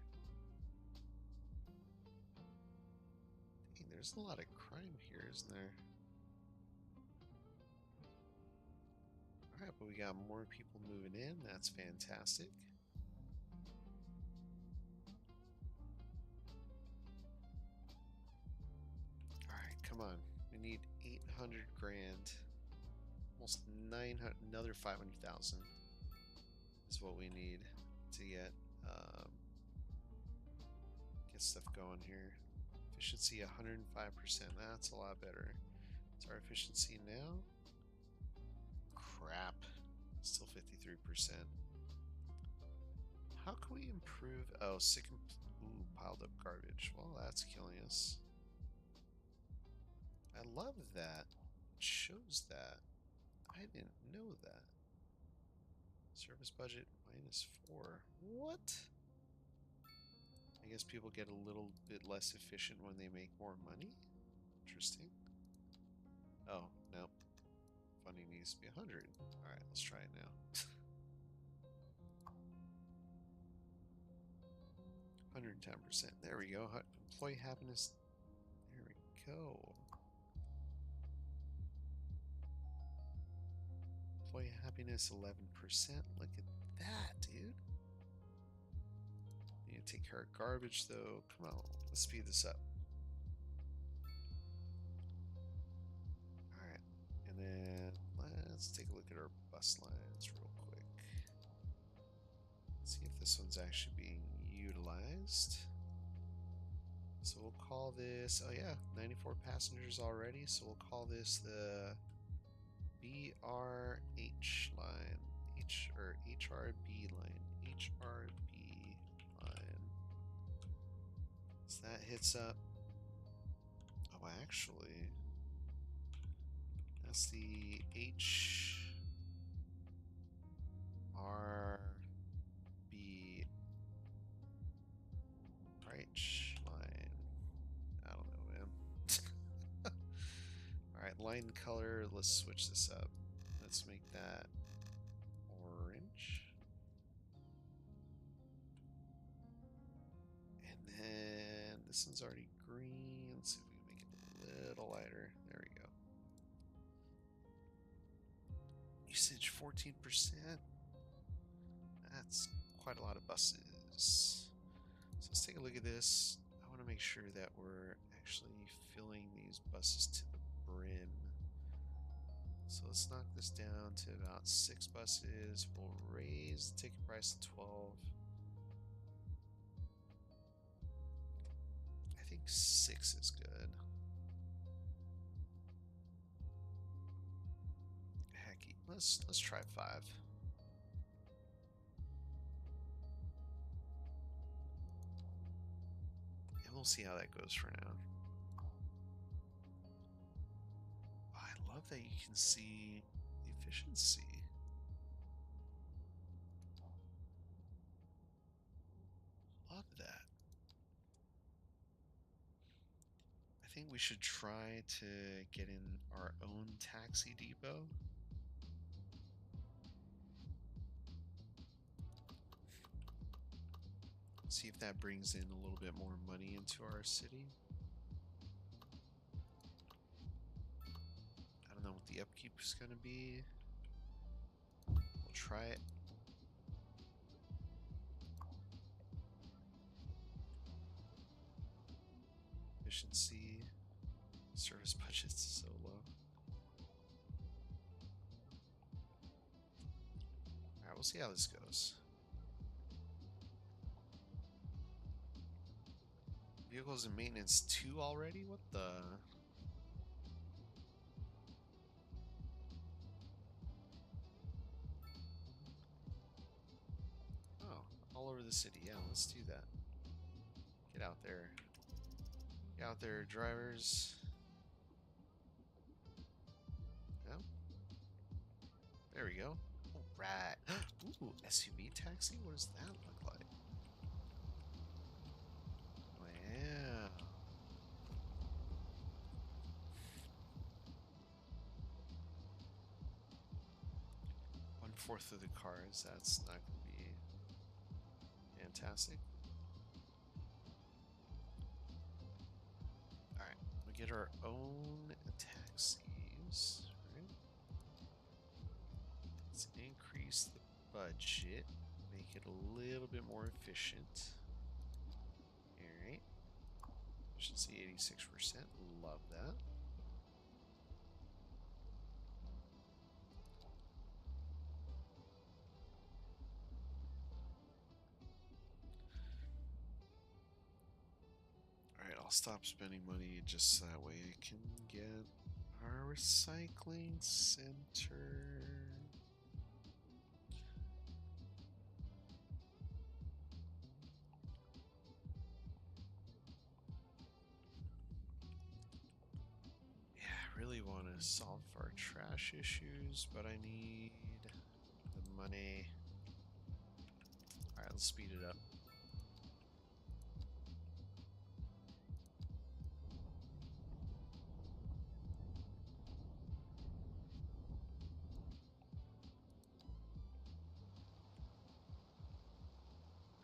Dang, there's a lot of crime here, isn't there? Alright, but we got more people moving in. That's fantastic. Alright, come on. We need 800 grand. Almost 900, another 500,000 is what we need to get stuff going here. Efficiency 105%. That's a lot better. What's our efficiency now? Crap. Still 53%. How can we improve? Oh, ooh, piled up garbage. Well, that's killing us. I love that. It shows that. I didn't know that. Service budget -4. What? I guess people get a little bit less efficient when they make more money? Interesting. Oh, no. Funding needs to be 100. Alright, let's try it now. 110%. There we go. Employee happiness. There we go. Employee happiness 11%. Look at that, dude. Need to take care of garbage though. Come on, let's speed this up. Alright, and then let's take a look at our bus lines real quick. See if this one's actually being utilized. So we'll call this, oh yeah, 94 passengers already, so we'll call this the BRH line, HRB line, HRB line. So that hits up. Oh, actually, that's the HRBH line. I don't know, man. Alright, line color, let's switch this up. Let's make that orange. And then this one's already green. Let's see if we can make it a little lighter. There we go. Usage 14%. That's quite a lot of buses. So let's take a look at this. I want to make sure that we're actually filling these buses to the brim. So let's knock this down to about 6 buses. We'll raise the ticket price to 12. I think 6 is good. Hecky, let's try 5. And we'll see how that goes for now. I love that you can see they've efficiency. Love that. I think we should try to get in our own taxi depot. See if that brings in a little bit more money into our city. I don't know what the upkeep is going to be. We'll try it. Efficiency. Service budget's so low. Alright, we'll see how this goes. Vehicles and maintenance 2 already? What the? Oh, all over the city. Yeah, let's do that. Get out there. Get out there, drivers. Yeah. There we go. Alright. Ooh, SUV taxi? What does that look like? Wow. 1/4 of the cars. That's not going to be fantastic. Alright, we get our own taxis. Right? Let's increase the budget, make it a little bit more efficient. Alright. Efficiency 86%. Love that. Alright, I'll stop spending money just that way I can get our recycling center. Really want to solve our trash issues, but I need the money. Alright, let's speed it up.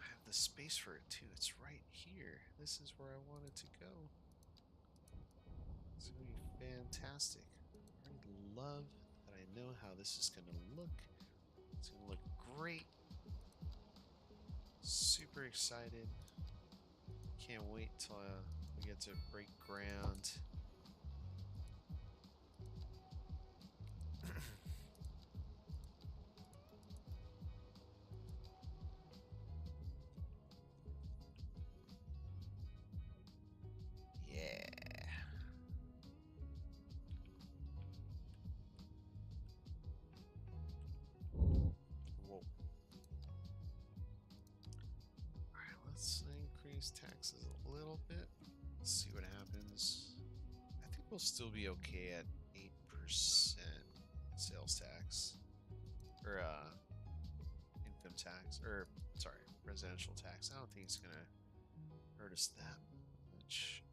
I have the space for it too. It's right here. This is where I want it to go. It's going to be fantastic. I love that I know how this is going to look. It's going to look great. Super excited. Can't wait till we get to break ground. Taxes a little bit. Let's see what happens. I think we'll still be okay at 8% sales tax. Or income tax. Or sorry, residential tax. I don't think it's gonna hurt us that much.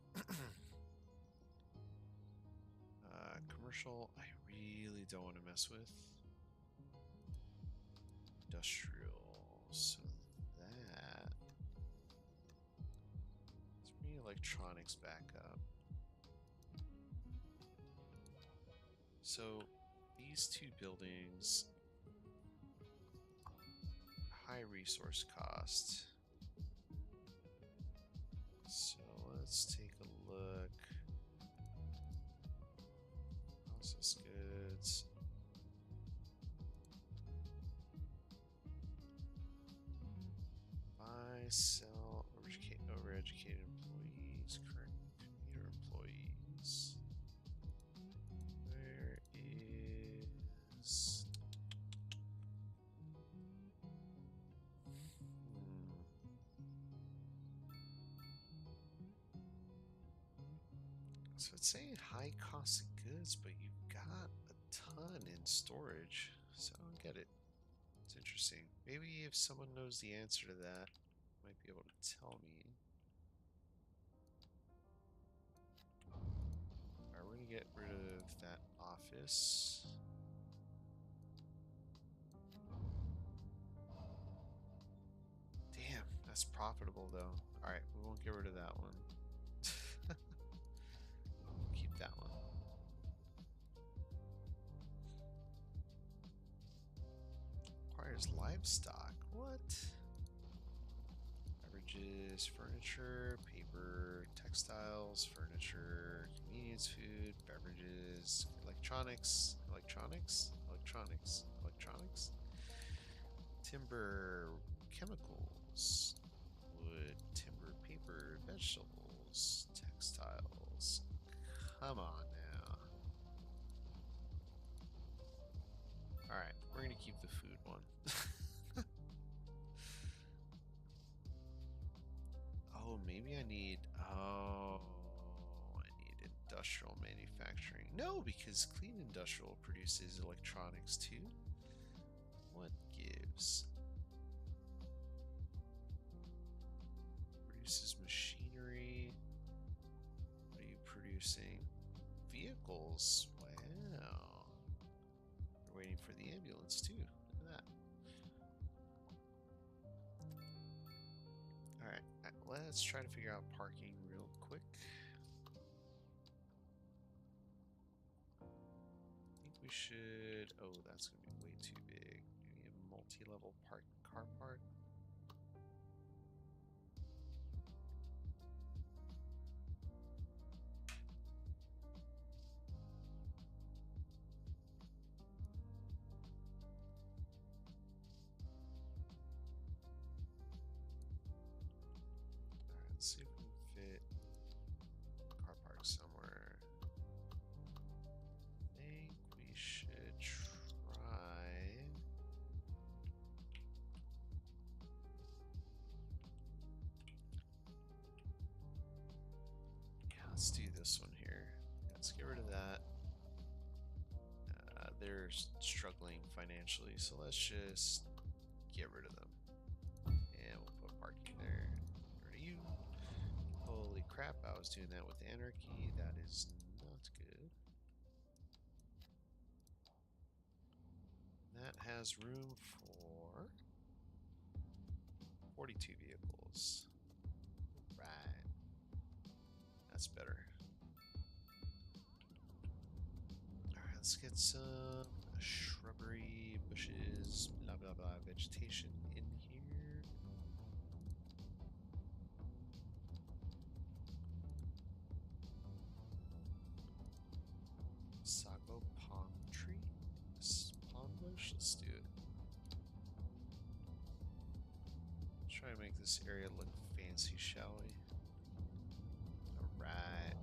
Commercial, I really don't want to mess with. Industrial, so that electronics back up. So these two buildings, high resource cost. So let's take a look. Processed goods. Buy, sell, overeducated employees, current commuter employees. Where is... So it's saying high cost of goods, but you've got a ton ton in storage, so I don't get it. It's interesting. Maybe if someone knows the answer to that, might be able to tell me. Alright, we're gonna get rid of that office. Damn, that's profitable though. Alright, we won't get rid of that one. Keep that one. Requires livestock. What? Beverages, furniture, paper, textiles, furniture, convenience food, beverages, electronics, timber, chemicals, wood, timber, paper, vegetables, textiles. Come on now. Alright, we're gonna keep the food one. Oh, maybe I need... Oh, I need industrial manufacturing. No, because clean industrial produces electronics too. What gives? Produces machinery. What are you producing? Vehicles. Wow. We're waiting for the ambulance too. Look at that. Alright, let's try to figure out parking real quick. I think we should... Oh, that's going to be way too big. Maybe a multi-level car park. Let's see if we can fit car park somewhere. I think we should try. Yeah, let's do this one here. Let's get rid of that. They're struggling financially, so let's just get rid of them. And we'll put parking there. Get rid of you. Holy crap, I was doing that with anarchy. That is not good. That has room for 42 vehicles. Right. That's better. Alright, let's get some shrubbery, bushes, blah blah blah, vegetation in here. Sago palm tree? Palm bush? Let's do it. Let's try to make this area look fancy, shall we? Alright.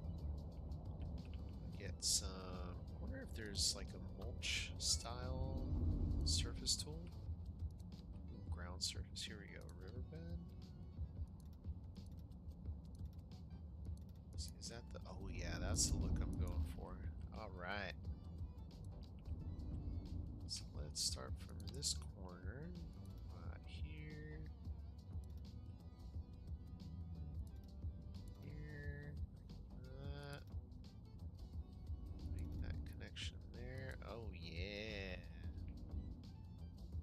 Get some... I wonder if there's like a mulch style surface tool? Ooh, ground surface. Here we go. Riverbed. Is that the... Oh yeah, that's the look I'm going for. Alright. So let's start from this corner. Here. Here. That. Make that connection there. Oh yeah.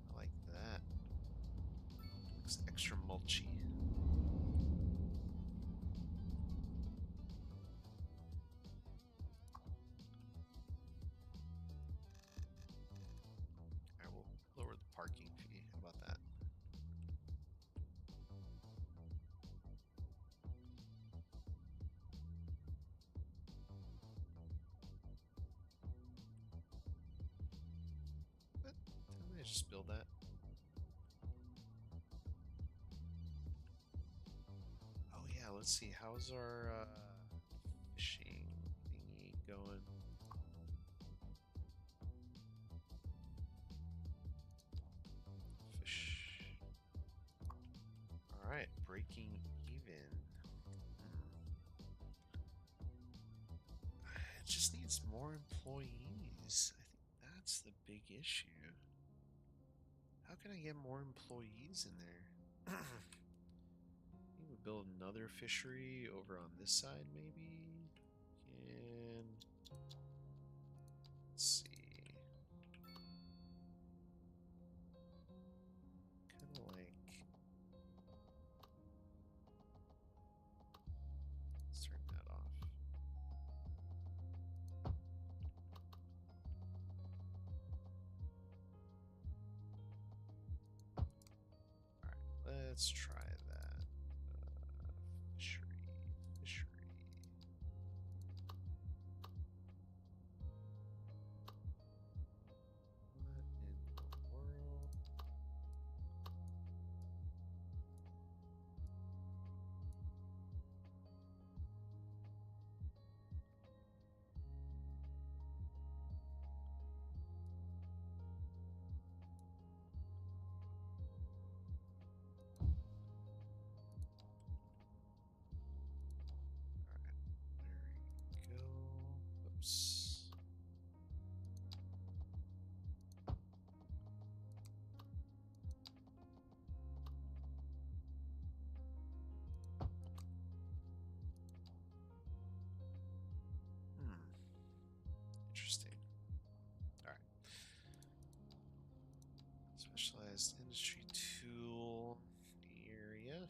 I like that. Looks extra mulchy. Lower the parking fee. How about that? What? Didn't I just build that? Oh yeah, let's see. How's our fishing thingy going? Alright, breaking even. It just needs more employees. I think that's big issue. How can I get more employees in there? Maybe we build another fishery over on this side, maybe? And let's see. Kind of like. Let's turn that off. Alright, let's try that. Fishery. What in the world? There we go. Oops. Interesting. Alright. Specialized industry tool area.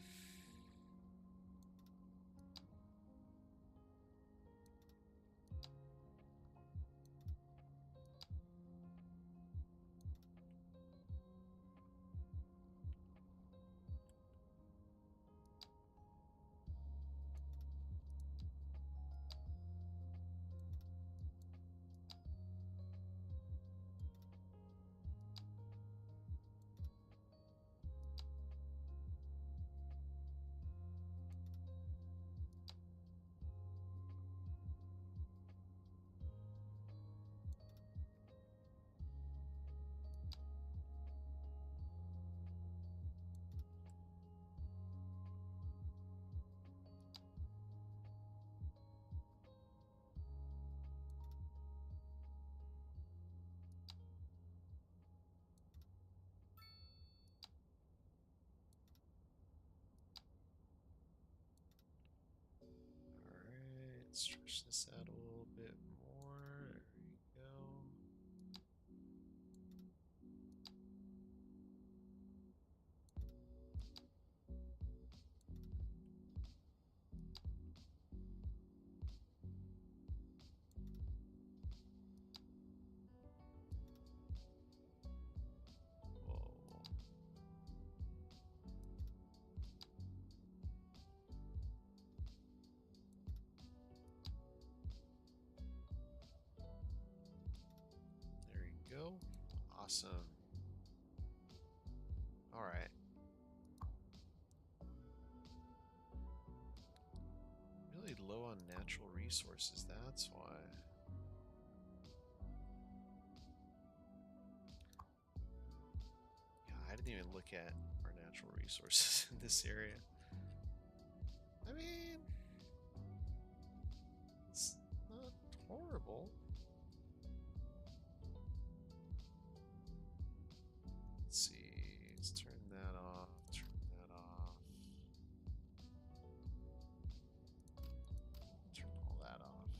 Alright, stretch this out a little bit more. There we go. Whoa. There you go. Awesome. Alright. Really low on natural resources, that's why. Yeah, I didn't even look at our natural resources in this area. I mean, it's not horrible. Let's see, let's turn that off, turn that off. Turn all that off.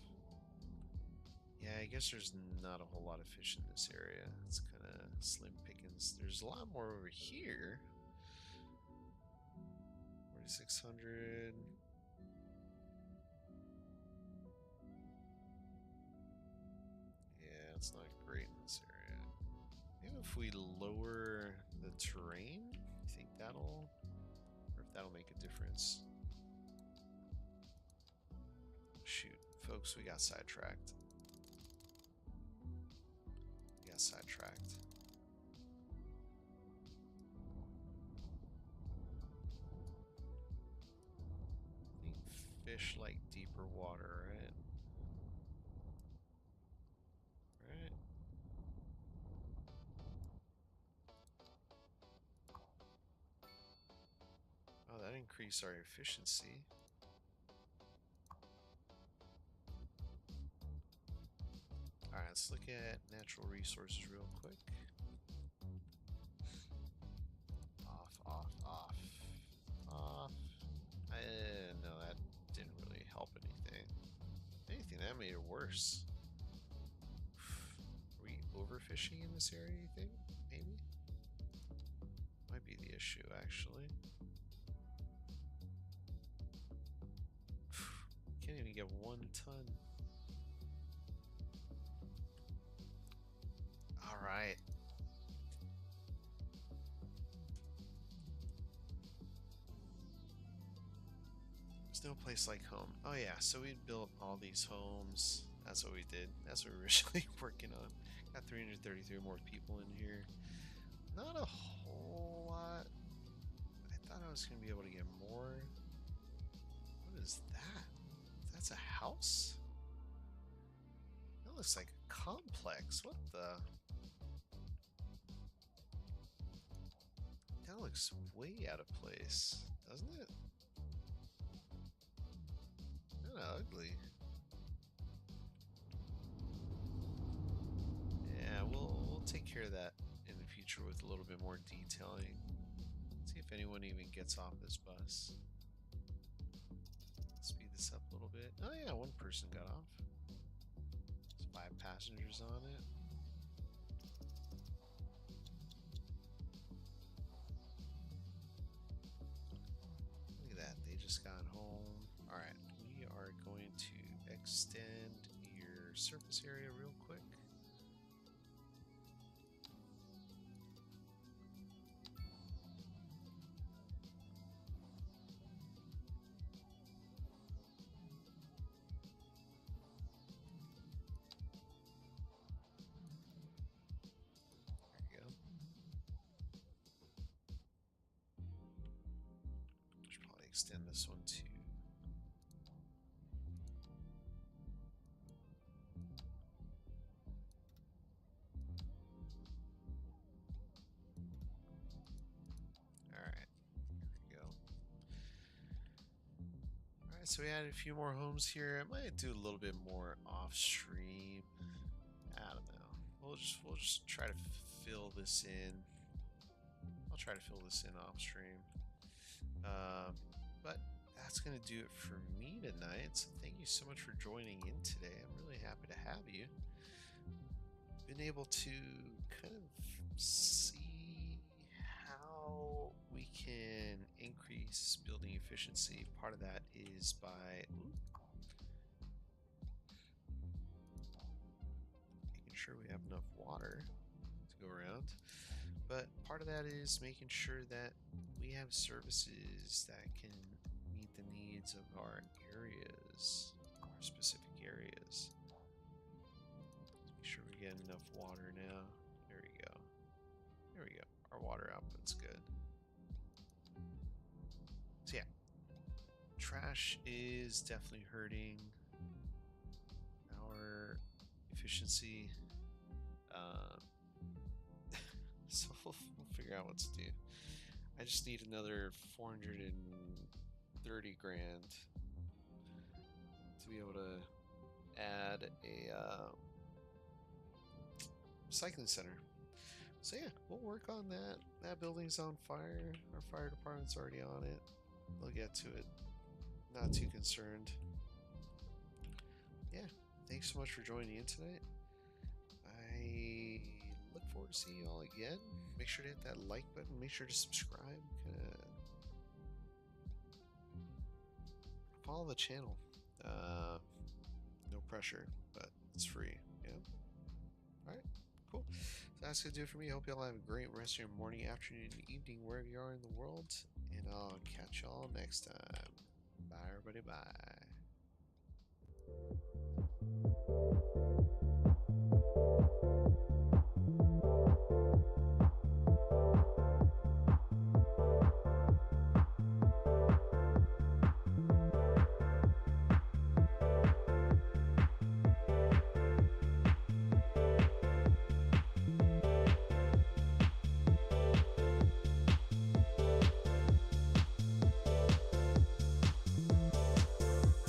Yeah, I guess there's not a whole lot of fish in this area. It's kind of slim pickings. There's a lot more over here. 4,600. Yeah, it's not great in this area. Maybe if we lower the terrain, you think that'll, or if that'll make a difference. Shoot, folks, we got sidetracked. We got sidetracked. I think fish like deeper water, right? Right? Oh, that increased our efficiency. Alright, let's let's look at natural resources real quick. Off, off, off, off. No, that didn't really help anything. Anything, that made it worse. Are we overfishing in this area, you think? Maybe? Might be the issue, actually. Can't even get 1 ton. Alright. There's no place like home. Oh yeah, so we built all these homes. That's what we did. That's what we're originally working on. Got 333 more people in here. Not a whole lot. I thought I was going to be able to get more. What is that? That's a house? That looks like a complex. What the? That looks way out of place, doesn't it? Kind of ugly. Yeah, we'll take care of that in the future with a little bit more detailing. See if anyone even gets off this bus. Speed this up a little bit. Oh yeah, 1 person got off. There's 5 passengers on it. Look at that, they just got home. Alright, we are going to extend your surface area real quick. Extend this one too. Alright, here we go. Alright, so we added a few more homes here. I might do a little bit more off stream. I don't know. We'll just try to fill this in. I'll try to fill this in off stream. But that's going to do it for me tonight. So thank you so much for joining in today. I'm really happy to have you. Been able to kind of see how we can increase building efficiency. Part of that is by making sure we have enough water to go around. But part of that is making sure that we have services that can meet the needs of our areas, our specific areas. Let's make sure we get enough water now. There we go. There we go. Our water output's good. So yeah, trash is definitely hurting our efficiency. So we'll figure out what to do. I just need another 430 grand to be able to add a recycling center. So yeah, we'll work on that. That building's on fire. Our fire department's already on it. They'll get to it. Not too concerned. Yeah, thanks so much for joining in tonight. I look forward to seeing you all again. Make sure to hit that like button. Make sure to subscribe. Follow the channel. No pressure, but it's free. Yeah. All right. Cool. So that's gonna do it for me. I hope y'all have a great rest of your morning, afternoon, evening, wherever you are in the world. And I'll catch y'all next time. Bye, everybody. Bye.